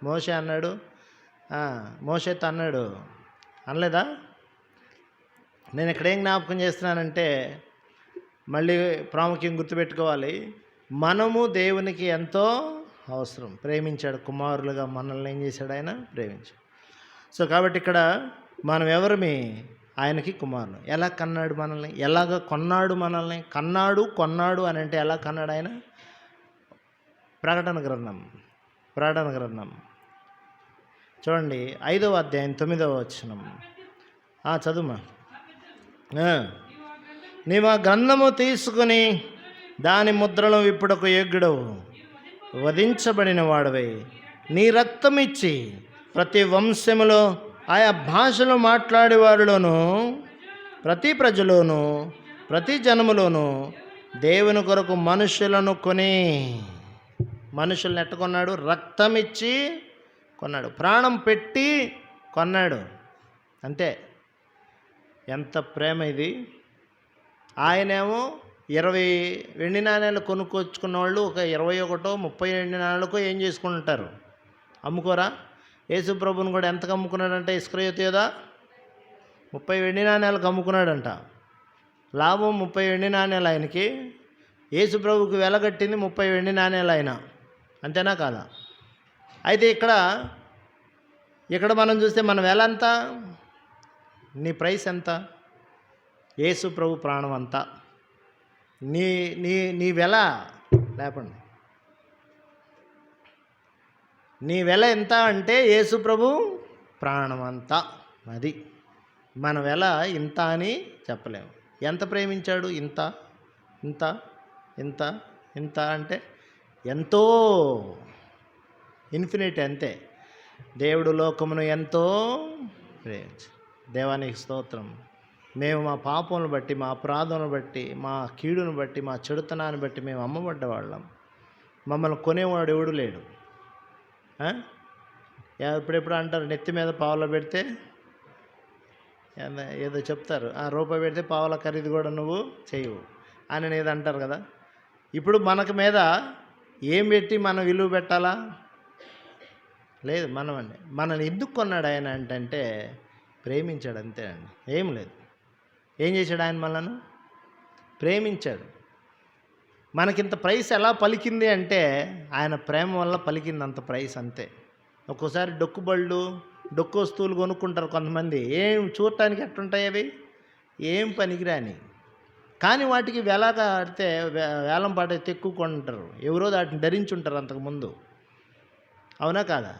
మోషే అన్నాడు, మోషేతో అన్నాడు, అనలేదా? నేను ఇక్కడేం జ్ఞాపకం చేస్తున్నానంటే, మళ్ళీ ప్రాముఖ్యం గుర్తుపెట్టుకోవాలి, మనము దేవునికి ఎంతో అవసరం. ప్రేమించాడు, కుమారులుగా మనల్ని ఏం చేశాడు ఆయన? ప్రేమించాడు. సో కాబట్టి ఇక్కడ మనం ఎవరిమి? ఆయనకి కుమారులు. ఎలా కన్నాడు మనల్ని? ఎలాగ కొన్నాడు మనల్ని? కొన్నాడు అని అంటే ఎలా కన్నాడు ఆయన? ప్రకటన గ్రంథం చూడండి, 5వ అధ్యాయం 9వ వచనం. చదువుమా. నీవు ఆ గ్రంథము తీసుకుని దాని ముద్రలో విప్పుటకు యోగ్యుడవు, వధించబడిన వాడవై నీ రక్తం ఇచ్చి ప్రతి వంశములో ఆయా భాషలు మాట్లాడేవారిలోనూ ప్రతి ప్రజలోనూ ప్రతి జనములోనూ దేవుని కొరకు మనుషులను మనుషులను ఎట్టుకున్నాడు? రక్తం ఇచ్చి కొన్నాడు, ప్రాణం పెట్టి కొన్నాడు. అంతే. ఎంత ప్రేమ ఇది! ఆయనేమో 20 వెండి నాణ్యాలు కొనుక్కొచ్చుకున్న వాళ్ళు ఒక 21 30 వెండి నాణ్యాలకో ఏం చేసుకుంటారు? అమ్ముకోరా? యేసు ప్రభుని కూడా ఎంతకు అమ్ముకున్నాడంటే ఇస్కరియోతు యూదా 30 వెండి నాణ్యాలకు అమ్ముకున్నాడంట. లాభం 30 వెండి నాణ్యాలు ఆయనకి. యేసు ప్రభుకి వెలగట్టింది 30 వెండి నాణ్యాలు ఆయన. అంతేనా కాదా? అయితే ఇక్కడ మనం చూస్తే మన వెల ఎంత? నీ ప్రైస్ ఎంత? యేసు ప్రభు ప్రాణం అంతా. నీ నీ నీ వెల లేపండి. నీ వెల ఎంత అంటే యేసు ప్రభు ప్రాణం అంతా. అది మన వెల ఇంత అని చెప్పలేము. ఎంత ప్రేమించాడు? ఇంత ఇంత ఇంత ఇంత అంటే ఎంతో, ఇన్ఫినిటీ. అంతే. దేవుడు లోకమును ఎంతో ప్రేమించాడు. దేవానికి స్తోత్రం. మేము మా పాపములను బట్టి, మా అపరాధములను బట్టి, మా కీడును బట్టి, మా చెడుతనాన్ని బట్టి మేము అమ్మబడ్డవాళ్ళం. మమ్మల్ని కొనేవాడు ఎవడు లేడు. ఎప్పుడెప్పుడు అంటారు, నెత్తి మీద పావులో పెడితే ఏదో చెప్తారు, రూపాయి పెడితే పావుల ఖరీదు కూడా నువ్వు చేయవు అని ఏదో అంటారు కదా. ఇప్పుడు మనకు మీద ఏం పెట్టి మనం విలువ పెట్టాలా? లేదు. మనల్ని ఎందుకు కొన్నాడు ఆయన అంటే ప్రేమించాడు. అంతే అండి, ఏం లేదు. ఏం చేశాడు ఆయన? మనల్ని ప్రేమించాడు. మనకింత ప్రైస్ ఎలా పలికింది అంటే ఆయన ప్రేమ వల్ల పలికింది అంత ప్రైస్. అంతే. ఒక్కోసారి డొక్కు వస్తువులు కొనుక్కుంటారు కొంతమంది. ఏం చూడటానికి ఎట్లుంటాయి అవి? ఏం పనికిరాని, కానీ వాటికి వెలగా ఆడితే వేలం పాటైతే ఎక్కువ కొంటారు. ఎవరో వాటిని ధరించుంటారు అంతకుముందు. అవునా కాదా?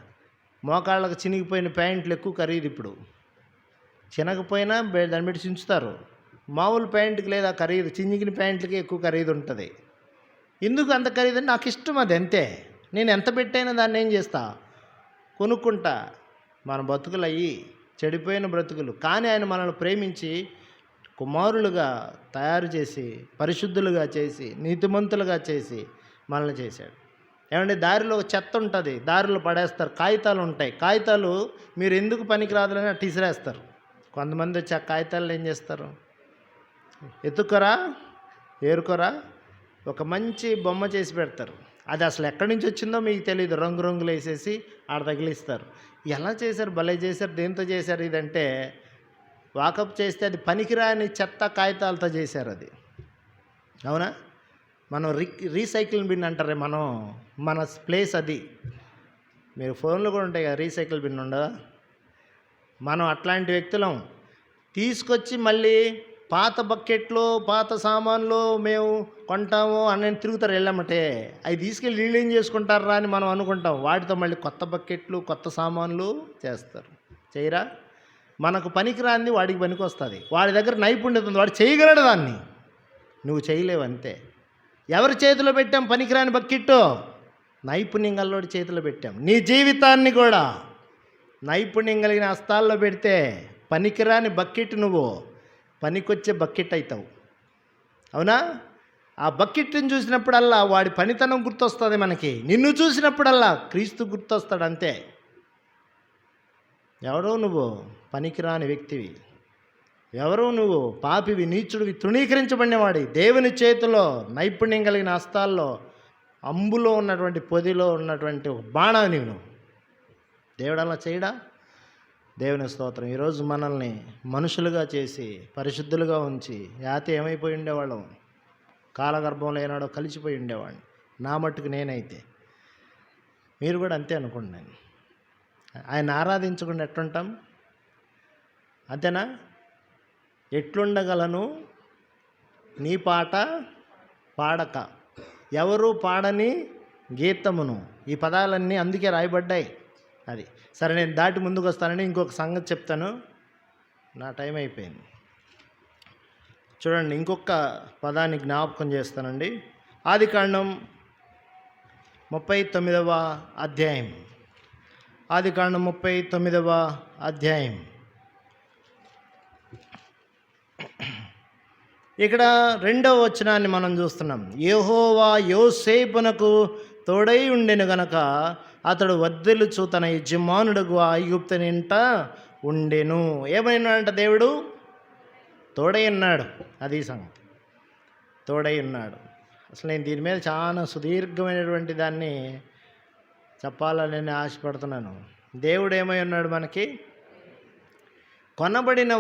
మోకాళ్ళకు చినిగిపోయిన ప్యాంట్లు ఎక్కువ ఖరీదు. ఇప్పుడు చినకపోయినా దాన్ని పెట్టి చించుతారు. మామూలు ప్యాంటుకి లేదా ఖరీదు, చినిగిన ప్యాంట్లకి ఎక్కువ ఖరీదు ఉంటుంది. ఎందుకు అంత ఖరీదు? నాకు ఇష్టం అది. అంతే. నేను ఎంత పెట్టైనా దాన్ని ఏం చేస్తా? కొనుక్కుంటా. మన బ్రతుకులు అయ్యి చెడిపోయిన బ్రతుకులు, కానీ ఆయన మనల్ని ప్రేమించి కుమారులుగా తయారు చేసి, పరిశుద్ధులుగా చేసి, నీతిమంతులుగా చేసి మనల్ని చేశాడు. ఏమంటే దారిలో చెత్త ఉంటుంది, దారిలో పడేస్తారు. కాగితాలు ఉంటాయి. కాగితాలు మీరు ఎందుకు పనికిరాదులని అట్టు ఇసిరేస్తారు. కొంతమంది వచ్చి ఆ కాగితాలు ఏం చేస్తారు? ఎత్తుకోరా, ఏరుకోరా, ఒక మంచి బొమ్మ చేసి పెడతారు. అది అసలు ఎక్కడి నుంచి వచ్చిందో మీకు తెలియదు. రంగులు వేసేసి ఆడ తగిలిస్తారు. ఎలా చేశారు? భలే చేశారు. దేంతో చేశారు ఇదంటే, వాకప్ చేస్తే అది పనికిరాని చెత్త కాగితాలతో చేశారు అది. అవునా? మనం రీసైకిల్ బిన్ అంటారే, మన ప్లేస్ అది. మీరు ఫోన్లో కూడా ఉంటాయి కదా రీసైకిల్ బిన్, ఉండదా? మనం అట్లాంటి వ్యక్తులం. తీసుకొచ్చి మళ్ళీ పాత బకెట్లు, పాత సామాన్లు మేము కొంటాము అని తిరుగుతారు. వెళ్ళమంటే అవి తీసుకెళ్ళి వీళ్ళు ఏం చేసుకుంటారా అని మనం అనుకుంటాం. వాటితో మళ్ళీ కొత్త బకెట్లు, కొత్త సామాన్లు చేస్తారు. చేయరా? మనకు పనికిరాంది వాడికి పనికి వస్తుంది. వాడి దగ్గర నైపుణ్యత ఉంది, వాడు చేయగలడు దాన్ని, నువ్వు చేయలేవు. అంతే. ఎవరి చేతిలో పెట్టాం పనికిరాని బకెట్టు? నైపుణ్యం గలవాడి చేతిలో పెట్టాం. నీ జీవితాన్ని కూడా నైపుణ్యం కలిగిన హస్తాల్లో పెడితే పనికిరాని బకెట్ నువ్వు పనికొచ్చే బకెట్ అవుతావు. అవునా? ఆ బకెట్ని చూసినప్పుడల్లా వాడి పనితనం గుర్తొస్తుంది మనకి. నిన్ను చూసినప్పుడల్లా క్రీస్తు గుర్తొస్తాడు. అంతే. ఎవరో నువ్వు పనికిరాని వ్యక్తివి, ఎవరో నువ్వు పాపివి, నీచుడివి, తృణీకరించబడినవాడి. దేవుని చేతిలో నైపుణ్యం కలిగిన హస్తాల్లో అంబులో ఉన్నటువంటి పొదిలో ఉన్నటువంటి ఒక బాణాన్ని నువ్వు. దేవుడు అలా చేయడా? దేవుని స్తోత్రం. ఈరోజు మనల్ని మనుషులుగా చేసి పరిశుద్ధులుగా ఉంచి యాతి ఏమైపోయి ఉండేవాళ్ళం? కాలగర్భంలో ఏనాడో కలిసిపోయి ఉండేవాడిని. నా మట్టుకు నేనైతే. మీరు కూడా అంతే అనుకోండి. నేను ఆయన ఆరాధించకుండా ఎట్లుంటాం? అంతేనా? ఎట్లుండగలను నీ పాట పాడక, ఎవరు పాడని గీతమును. ఈ పదాలన్నీ అందుకే రాయబడ్డాయి. అది సరే. నేను దాటి ముందుకు వస్తానని ఇంకొక సంగతి చెప్తాను. నా టైం అయిపోయింది. చూడండి, ఇంకొక పదాన్ని జ్ఞాపకం చేస్తానండి. ఆదికాండం 39వ అధ్యాయం ఆదికాండం 39వ అధ్యాయం. ఇక్కడ 2వ వచనాన్ని మనం చూస్తున్నాం. యెహోవా యోసేపునకు తోడై ఉండెను గనక అతడు వర్ధిల్లుచు తన యజమానుడగు ఐగుప్తుని ఇంట ఉండెను. ఏమైనాడంట? దేవుడు తోడై ఉన్నాడు. అది సంగతి, తోడై ఉన్నాడు. అసలు నేను దీని మీద చాలా సుదీర్ఘమైనటువంటి దాన్ని చెప్పాలని నేను ఆశపడుతున్నాను. దేవుడు ఏమై ఉన్నాడు మనకి? కొనబడిన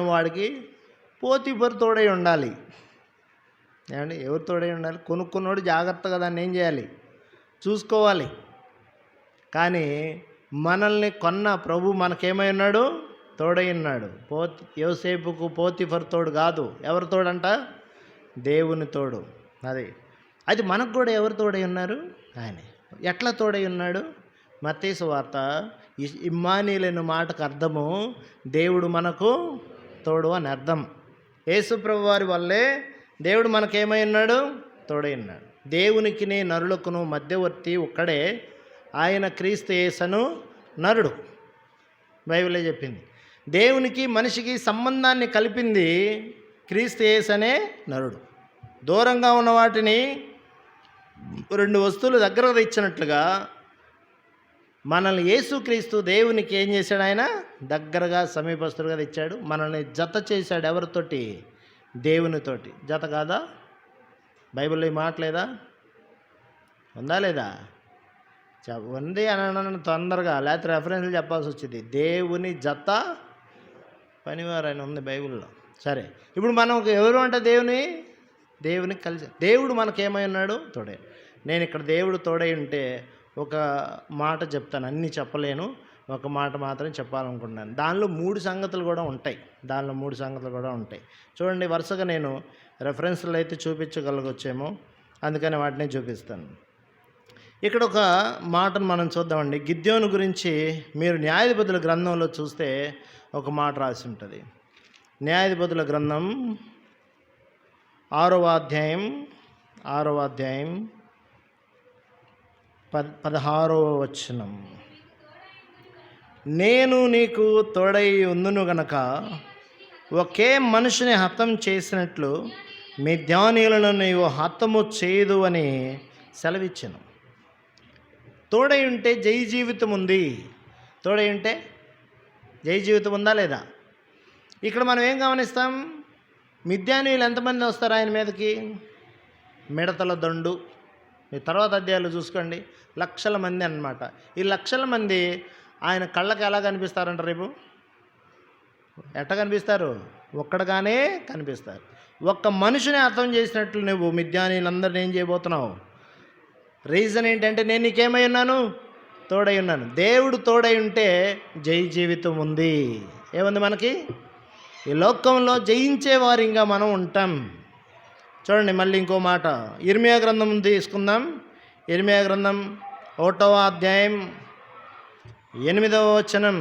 వాడికి పోతీఫరు తోడై ఉండాలి. ఏమండి? ఎవరు తోడై ఉండాలి? కొనుక్కున్నోడు జాగ్రత్తగా దాన్ని ఏం చేయాలి? చూసుకోవాలి. కానీ మనల్ని కొన్న ప్రభు మనకేమై ఉన్నాడు? తోడై ఉన్నాడు. యోసేపుకు పోతీఫరు తోడు కాదు. ఎవరు తోడంట? దేవుని తోడు. అది మనకు కూడా ఎవరు తోడై ఉన్నారు? ఆయన. ఎట్లా తోడై ఉన్నాడు? మత్తయి సువార్త ఇమ్మానీయులైన మాటకు అర్థము దేవుడు మనకు తోడు అని అర్థం. యేసు ప్రభు వారి వల్లే దేవుడు మనకేమై ఉన్నాడు? తోడై ఉన్నాడు. దేవునికిని నరులకును మధ్యవర్తి ఒక్కడే, ఆయన క్రీస్తు యేసను నరుడు. బైబిలే చెప్పింది. దేవునికి మనిషికి సంబంధాన్ని కలిపింది క్రీస్తు యేసనే నరుడు. దూరంగా ఉన్న వాటిని 2 వస్తువులు దగ్గర తెచ్చినట్లుగా మనల్ని యేసుక్రీస్తు దేవునికి ఏం చేశాడు? ఆయన దగ్గరగా సమీపస్తులుగా తెచ్చాడు. మనల్ని జత చేశాడు. ఎవరితోటి? దేవునితోటి. జత కాదా? బైబిల్లో ఈ మాట లేదా? ఉందా లేదా? ఉంది అని తొందరగా, లేకపోతే రెఫరెన్స్లు చెప్పాల్సి వచ్చింది. దేవుని జత పనివారు అని ఉంది బైబిల్లో. సరే, ఇప్పుడు మనం ఎవరు అంటే దేవునికి కలిసి దేవుడు మనకేమై ఉన్నాడు? తోడే. నేను ఇక్కడ దేవుడు తోడై ఉంటే ఒక మాట చెప్తాను, అన్నీ చెప్పలేను, ఒక మాట మాత్రం చెప్పాలనుకుంటున్నాను. దానిలో 3 సంగతులు కూడా ఉంటాయి. చూడండి, వరుసగా నేను రెఫరెన్స్లు అయితే చూపించగలగొచ్చేమో, అందుకని వాటిని చూపిస్తాను. ఇక్కడ ఒక మాటను మనం చూద్దామండి. గిద్యోను గురించి మీరు న్యాయాధిపతుల గ్రంథంలో చూస్తే ఒక మాట రాసి ఉంటుంది. న్యాయాధిపతుల గ్రంథం 6వ అధ్యాయం 16వ వచనం. నేను నీకు తోడై ఉందును గనక ఒకే మనిషిని హతం చేసినట్లు మిద్యానీయులను నీవు హతము చేయదు అని సెలవిచ్చాను. తోడై ఉంటే జై జీవితం ఉంది. తోడై ఉంటే జై జీవితం ఉందా లేదా? ఇక్కడ మనం ఏం గమనిస్తాం? మిద్యానీయులు ఎంతమంది వస్తారు ఆయన మీదకి? మిడతల దండు. మీ తర్వాత అధ్యాయాలు చూసుకోండి. లక్షల మంది అన్నమాట. ఈ లక్షల మంది ఆయన కళ్ళకి ఎలా కనిపిస్తారంట? రేపు ఎట్ట కనిపిస్తారు? ఒక్కడగానే కనిపిస్తారు. ఒక్క మనిషిని అర్థం చేసినట్లు నువ్వు మిద్యానీయులందరినీ ఏం చేయబోతున్నావు? రీజన్ ఏంటంటే నేను నీకేమై ఉన్నాను? తోడై ఉన్నాను. దేవుడు తోడై ఉంటే జై జీవితం ఉంది. ఏముంది మనకి? ఈ లోకంలో జయించేవారు ఇంకా మనం ఉంటాం. చూడండి, మళ్ళీ ఇంకో మాట. ఇర్మియా గ్రంథం తీసుకుందాం. ఇర్మియా గ్రంథం 1వ అధ్యాయం 8వ వచనం.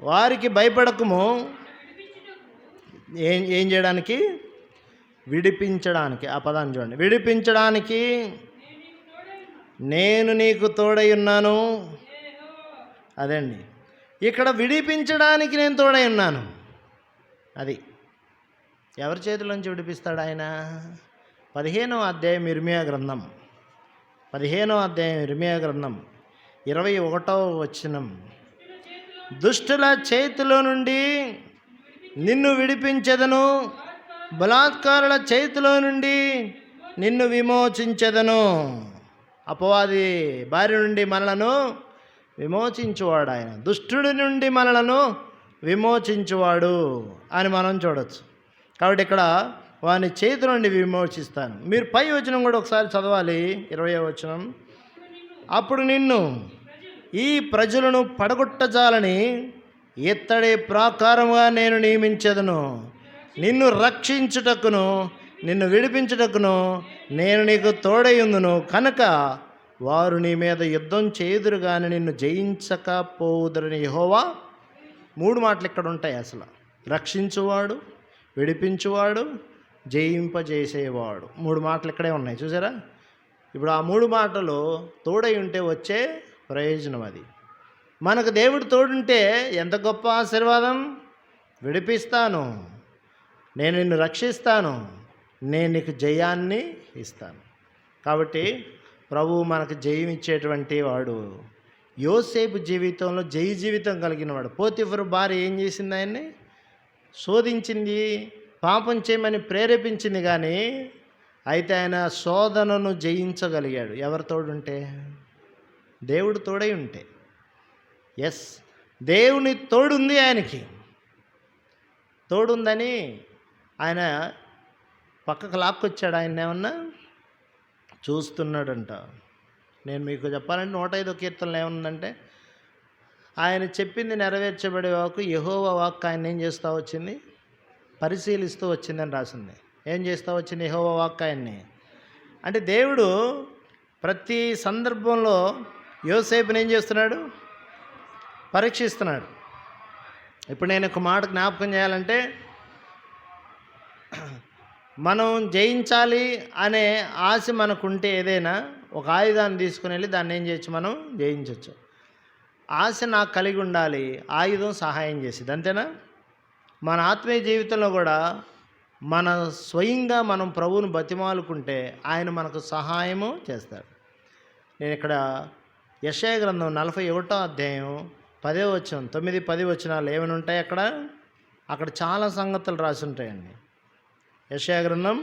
వారికి భయపడకుము. ఏం చేయడానికి? విడిపించడానికి. ఆ పదాన్ని చూడండి. విడిపించడానికి నేను నీకు తోడై ఉన్నాను. అదండి, ఇక్కడ విడిపించడానికి నేను తోడై ఉన్నాను. అది ఎవరి చేతిలోంచి విడిపిస్తాడు ఆయన? 15వ అధ్యాయం ఇర్మియా గ్రంథం 21వ వచనం. దుష్టుల చేతిలో నుండి నిన్ను విడిపించెదను, బలాత్కారుల చేతిలో నుండి నిన్ను విమోచించెదను. అపవాది బారి నుండి మనలను విమోచించువాడు ఆయన. దుష్టుడి నుండి మనలను విమోచించువాడు అని మనం చూడవచ్చు. కాబట్టి ఇక్కడ వాని చేతి నుండి విమోచిస్తాను. మీరు పై వచనం కూడా ఒకసారి చదవాలి. 20వ వచనం. అప్పుడు నిన్ను ఈ ప్రజలను పడగొట్టజాలని ఇత్తడి ప్రాకారముగా నేను నియమించెదను. నిన్ను రక్షించుటకును నిన్ను విడిపించుటకును నేను నీకు తోడై ఉందును కనుక వారు నీ మీద యుద్ధం చేయుదురు గాని నిన్ను జయించకపోవుదురని యెహోవా. 3 మాటలు ఇక్కడ ఉంటాయి. అసలు రక్షించువాడు, విడిపించువాడు, జయింపజేసేవాడు. 3 మాటలు ఇక్కడే ఉన్నాయి. చూసారా? ఇప్పుడు ఆ 3 మాటలు తోడై ఉంటే వచ్చే ప్రయోజనం అది. మనకు దేవుడు తోడుంటే ఎంత గొప్ప ఆశీర్వాదం! విడిపిస్తాను, నేను నిన్ను రక్షిస్తాను, నేను నీకు జయాన్ని ఇస్తాను. కాబట్టి ప్రభువు మనకు జయం ఇచ్చేటువంటి వాడు. యోసేపు జీవితంలో జయ జీవితం కలిగిన వాడు. పోతిఫరు భార్య ఏం చేసింది? ఆయన్ని శోధించింది, పాపం చేయమని ప్రేరేపించింది, కానీ అయితే ఆయన శోధనను జయించగలిగాడు. ఎవరు తోడుంటే? దేవుడు తోడై ఉంటే. ఎస్, దేవుని తోడుంది, ఆయనకి తోడుందని ఆయన పక్కకు లాక్కొచ్చాడు. ఆయన ఏమన్నా చూస్తున్నాడంట. నేను మీకు చెప్పాలంటే 105వ కీర్తనలో ఏముందంటే, ఆయన చెప్పింది నెరవేర్చబడే వాకు యెహోవా వాక్కు ఆయన ఏం చేస్తూ వచ్చింది? పరిశీలిస్తూ వచ్చిందని రాసింది. ఏం చేస్తూ వచ్చింది యెహోవా వాక్కు ఆయన్ని? అంటే దేవుడు ప్రతి సందర్భంలో యోసేపుని ఏం చేస్తున్నాడు? పరీక్షిస్తున్నాడు. ఇప్పుడు నేను ఒక మాట జ్ఞాపకం చేయాలంటే, మనం జయించాలి అనే ఆశ మనకుంటే ఏదైనా ఒక ఆయుధాన్ని తీసుకుని వెళ్ళి దాన్ని ఏం చేయొచ్చు? మనం జయించవచ్చు. ఆశ నాకు కలిగి ఉండాలి, ఆయుధం సహాయం చేసేది, అంతేనా? మన ఆత్మీయ జీవితంలో కూడా మన స్వయంగా మనం ప్రభువును బతిమాలుకుంటే ఆయన మనకు సహాయము చేస్తాడు. నేను ఇక్కడ యెషయా గ్రంథం 41వ అధ్యాయం 10వ వచనం, 9, 10 వచనాలు ఏమైనా ఉంటాయి అక్కడ చాలా సంగతులు రాసి ఉంటాయండి. యెషయా గ్రంథం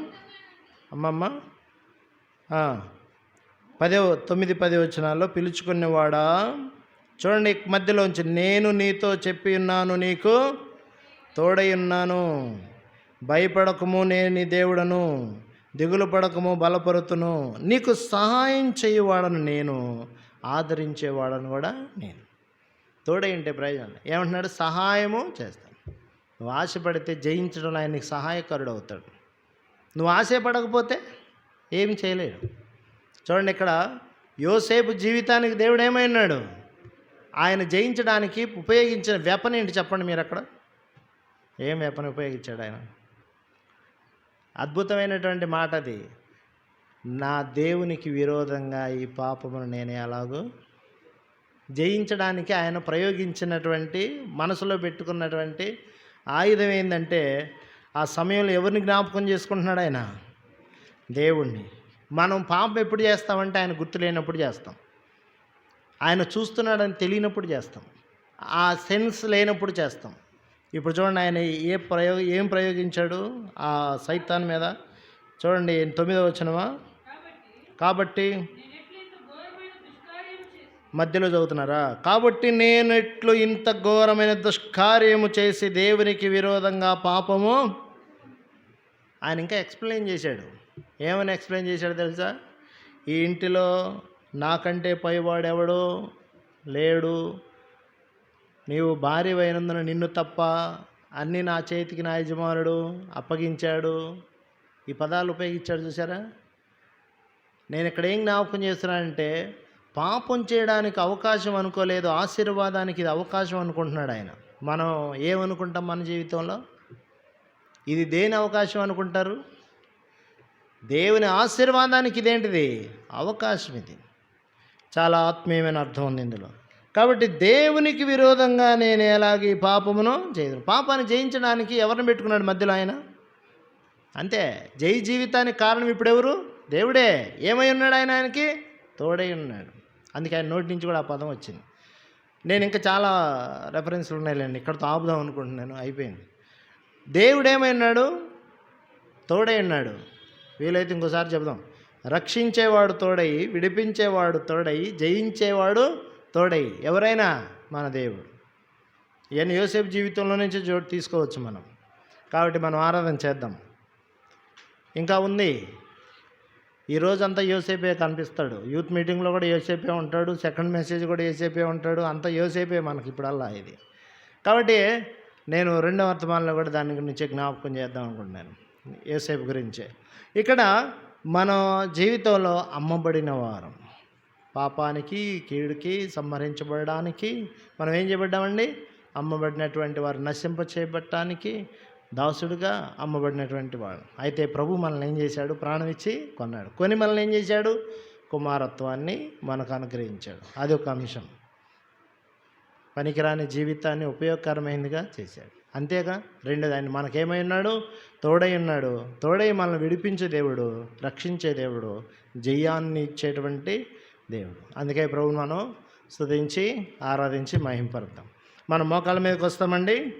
అమ్మమ్మ 9, 10 వచనాల్లో, పిలుచుకునేవాడా, చూడండి మధ్యలోంచి, నేను నీతో చెప్పి ఉన్నాను, నీకు తోడై ఉన్నాను, భయపడకము, నేను నీ దేవుడను, దిగులు పడకము, బలపరుతును, నీకు సహాయం చేయువాడను నేను, ఆదరించేవాడను కూడా నేను. తోడై ఉంటే ప్రయోజనం ఏమంటున్నాడు? సహాయము చేస్తాను. నువ్వు ఆశపడితే జయించడంలో ఆయన నీకు సహాయకరుడు అవుతాడు. నువ్వు ఆశపడకపోతే ఏమి చేయలేడు. చూడండి, ఇక్కడ యోసేపు జీవితానికి దేవుడు ఏమైనాడు? ఆయన జయించడానికి ఉపయోగించిన వెపన్ ఏంటి చెప్పండి మీరు? అక్కడ ఏం వెపన్ ఉపయోగించాడు ఆయన? అద్భుతమైనటువంటి మాట అది. నా దేవునికి విరోధంగా ఈ పాపమును నేను ఎలాగో జయించడానికి ఆయన ప్రయోగించినటువంటి, మనసులో పెట్టుకున్నటువంటి ఆయుధం ఏంటంటే, ఆ సమయంలో ఎవరిని జ్ఞాపకం చేసుకుంటున్నాడు ఆయన? దేవుణ్ణి. మనం పాపం ఎప్పుడు చేస్తామంటే ఆయన గుర్తు లేనప్పుడు చేస్తాం, ఆయన చూస్తున్నాడని తెలియనప్పుడు చేస్తాం, ఆ సెన్స్ లేనప్పుడు చేస్తాం. ఇప్పుడు చూడండి, ఆయన ఏం ప్రయోగించాడు ఆ సైతాన్ మీద? చూడండి 9వ వచనమా? కాబట్టి మధ్యలో చదువుతున్నారా? కాబట్టి నేనెట్లు ఇంత ఘోరమైన దుష్కార్యము చేసి దేవునికి విరోధంగా పాపము. ఆయన ఇంకా ఎక్స్ప్లెయిన్ చేశాడు. ఏమని ఎక్స్ప్లెయిన్ చేశాడు తెలుసా? ఈ ఇంటిలో నాకంటే పైవాడెవడో లేడు, నీవు భార్య అయినందున నిన్ను తప్ప అన్నీ నా చేతికి నా యజమానుడు అప్పగించాడు. ఈ పదాలు ఉపయోగించాడు, చూసారా? నేను ఇక్కడ ఏం జ్ఞాపకం చేస్తున్నానంటే, పాపం చేయడానికి అవకాశం అనుకోలేదు, ఆశీర్వాదానికి ఇది అవకాశం అనుకుంటున్నాడు ఆయన. మనం ఏమనుకుంటాం మన జీవితంలో? ఇది దేని అవకాశం అనుకుంటారు? దేవుని ఆశీర్వాదానికి ఇదేంటిది? అవకాశం. ఇది చాలా ఆత్మీయమైన అర్థం ఉంది ఇందులో. కాబట్టి దేవునికి విరోధంగా నేను ఎలాగీ పాపమును చేయను. పాపాన్ని జయించడానికి ఎవరిని పెట్టుకున్నాడు మధ్యలో ఆయన? అంతే. జై జీవితానికి కారణం ఇప్పుడు ఎవరు? దేవుడే. ఏమై ఉన్నాడు ఆయన? ఆయనకి తోడై ఉన్నాడు. అందుకే ఆయన నోటి నుంచి కూడా ఆ పదం వచ్చింది. నేను ఇంకా చాలా రెఫరెన్స్లు ఉన్నాయిలేండి, ఇక్కడతో ఆపుదాం అనుకుంటున్నాను, అయిపోయింది. దేవుడు ఏమై ఉన్నాడు? తోడై ఉన్నాడు. వీలైతే ఇంకోసారి చెప్దాం. రక్షించేవాడు తోడై, విడిపించేవాడు తోడై, జయించేవాడు తోడై. ఎవరైనా మన దేవుడు. ఇవన్నీ యోసేపు జీవితంలో నుంచి తీసుకోవచ్చు మనం. కాబట్టి మనం ఆరాధన చేద్దాం. ఇంకా ఉంది, ఈరోజంతా యోసేపే కనిపిస్తాడు. యూత్ మీటింగ్లో కూడా యోసేపే ఉంటాడు, సెకండ్ మెసేజ్ కూడా యోసేపే ఉంటాడు, అంతా యోసేపే మనకి ఇప్పుడల్లా ఇది. కాబట్టి నేను రెండవ వర్తమానంలో కూడా దాని గురించి జ్ఞాపకం చేద్దాం అనుకుంటున్నాను, యోసేపు గురించే. ఇక్కడ మన జీవితంలో అమ్మబడిన వారం, పాపానికి కీడుకి సంహరించబడడానికి మనం ఏం చేయబడ్డామండి? అమ్మబడినటువంటి వారు, నశింప చేయబడటానికి దాసుడుగా అమ్మబడినటువంటి వాడు. అయితే ప్రభు మనల్ని ఏం చేశాడు? ప్రాణం ఇచ్చి కొన్నాడు. కొని మనల్ని ఏం చేశాడు? కుమారత్వాన్ని మనకు అనుగ్రహించాడు. అది ఒక అంశం. పనికిరాని జీవితాన్ని ఉపయోగకరమైనదిగా చేశాడు. అంతేగా. రెండోది, ఆయన మనకేమై ఉన్నాడు? తోడై ఉన్నాడు. తోడై మనల్ని విడిపించే దేవుడు, రక్షించే దేవుడు, జయాన్ని ఇచ్చేటువంటి దేవుడు. అందుకే ప్రభువుని మనం స్తుతించి ఆరాధించి మహింపరుద్దాం. మనం మోకాళ్ళ మీదకి వస్తామండి.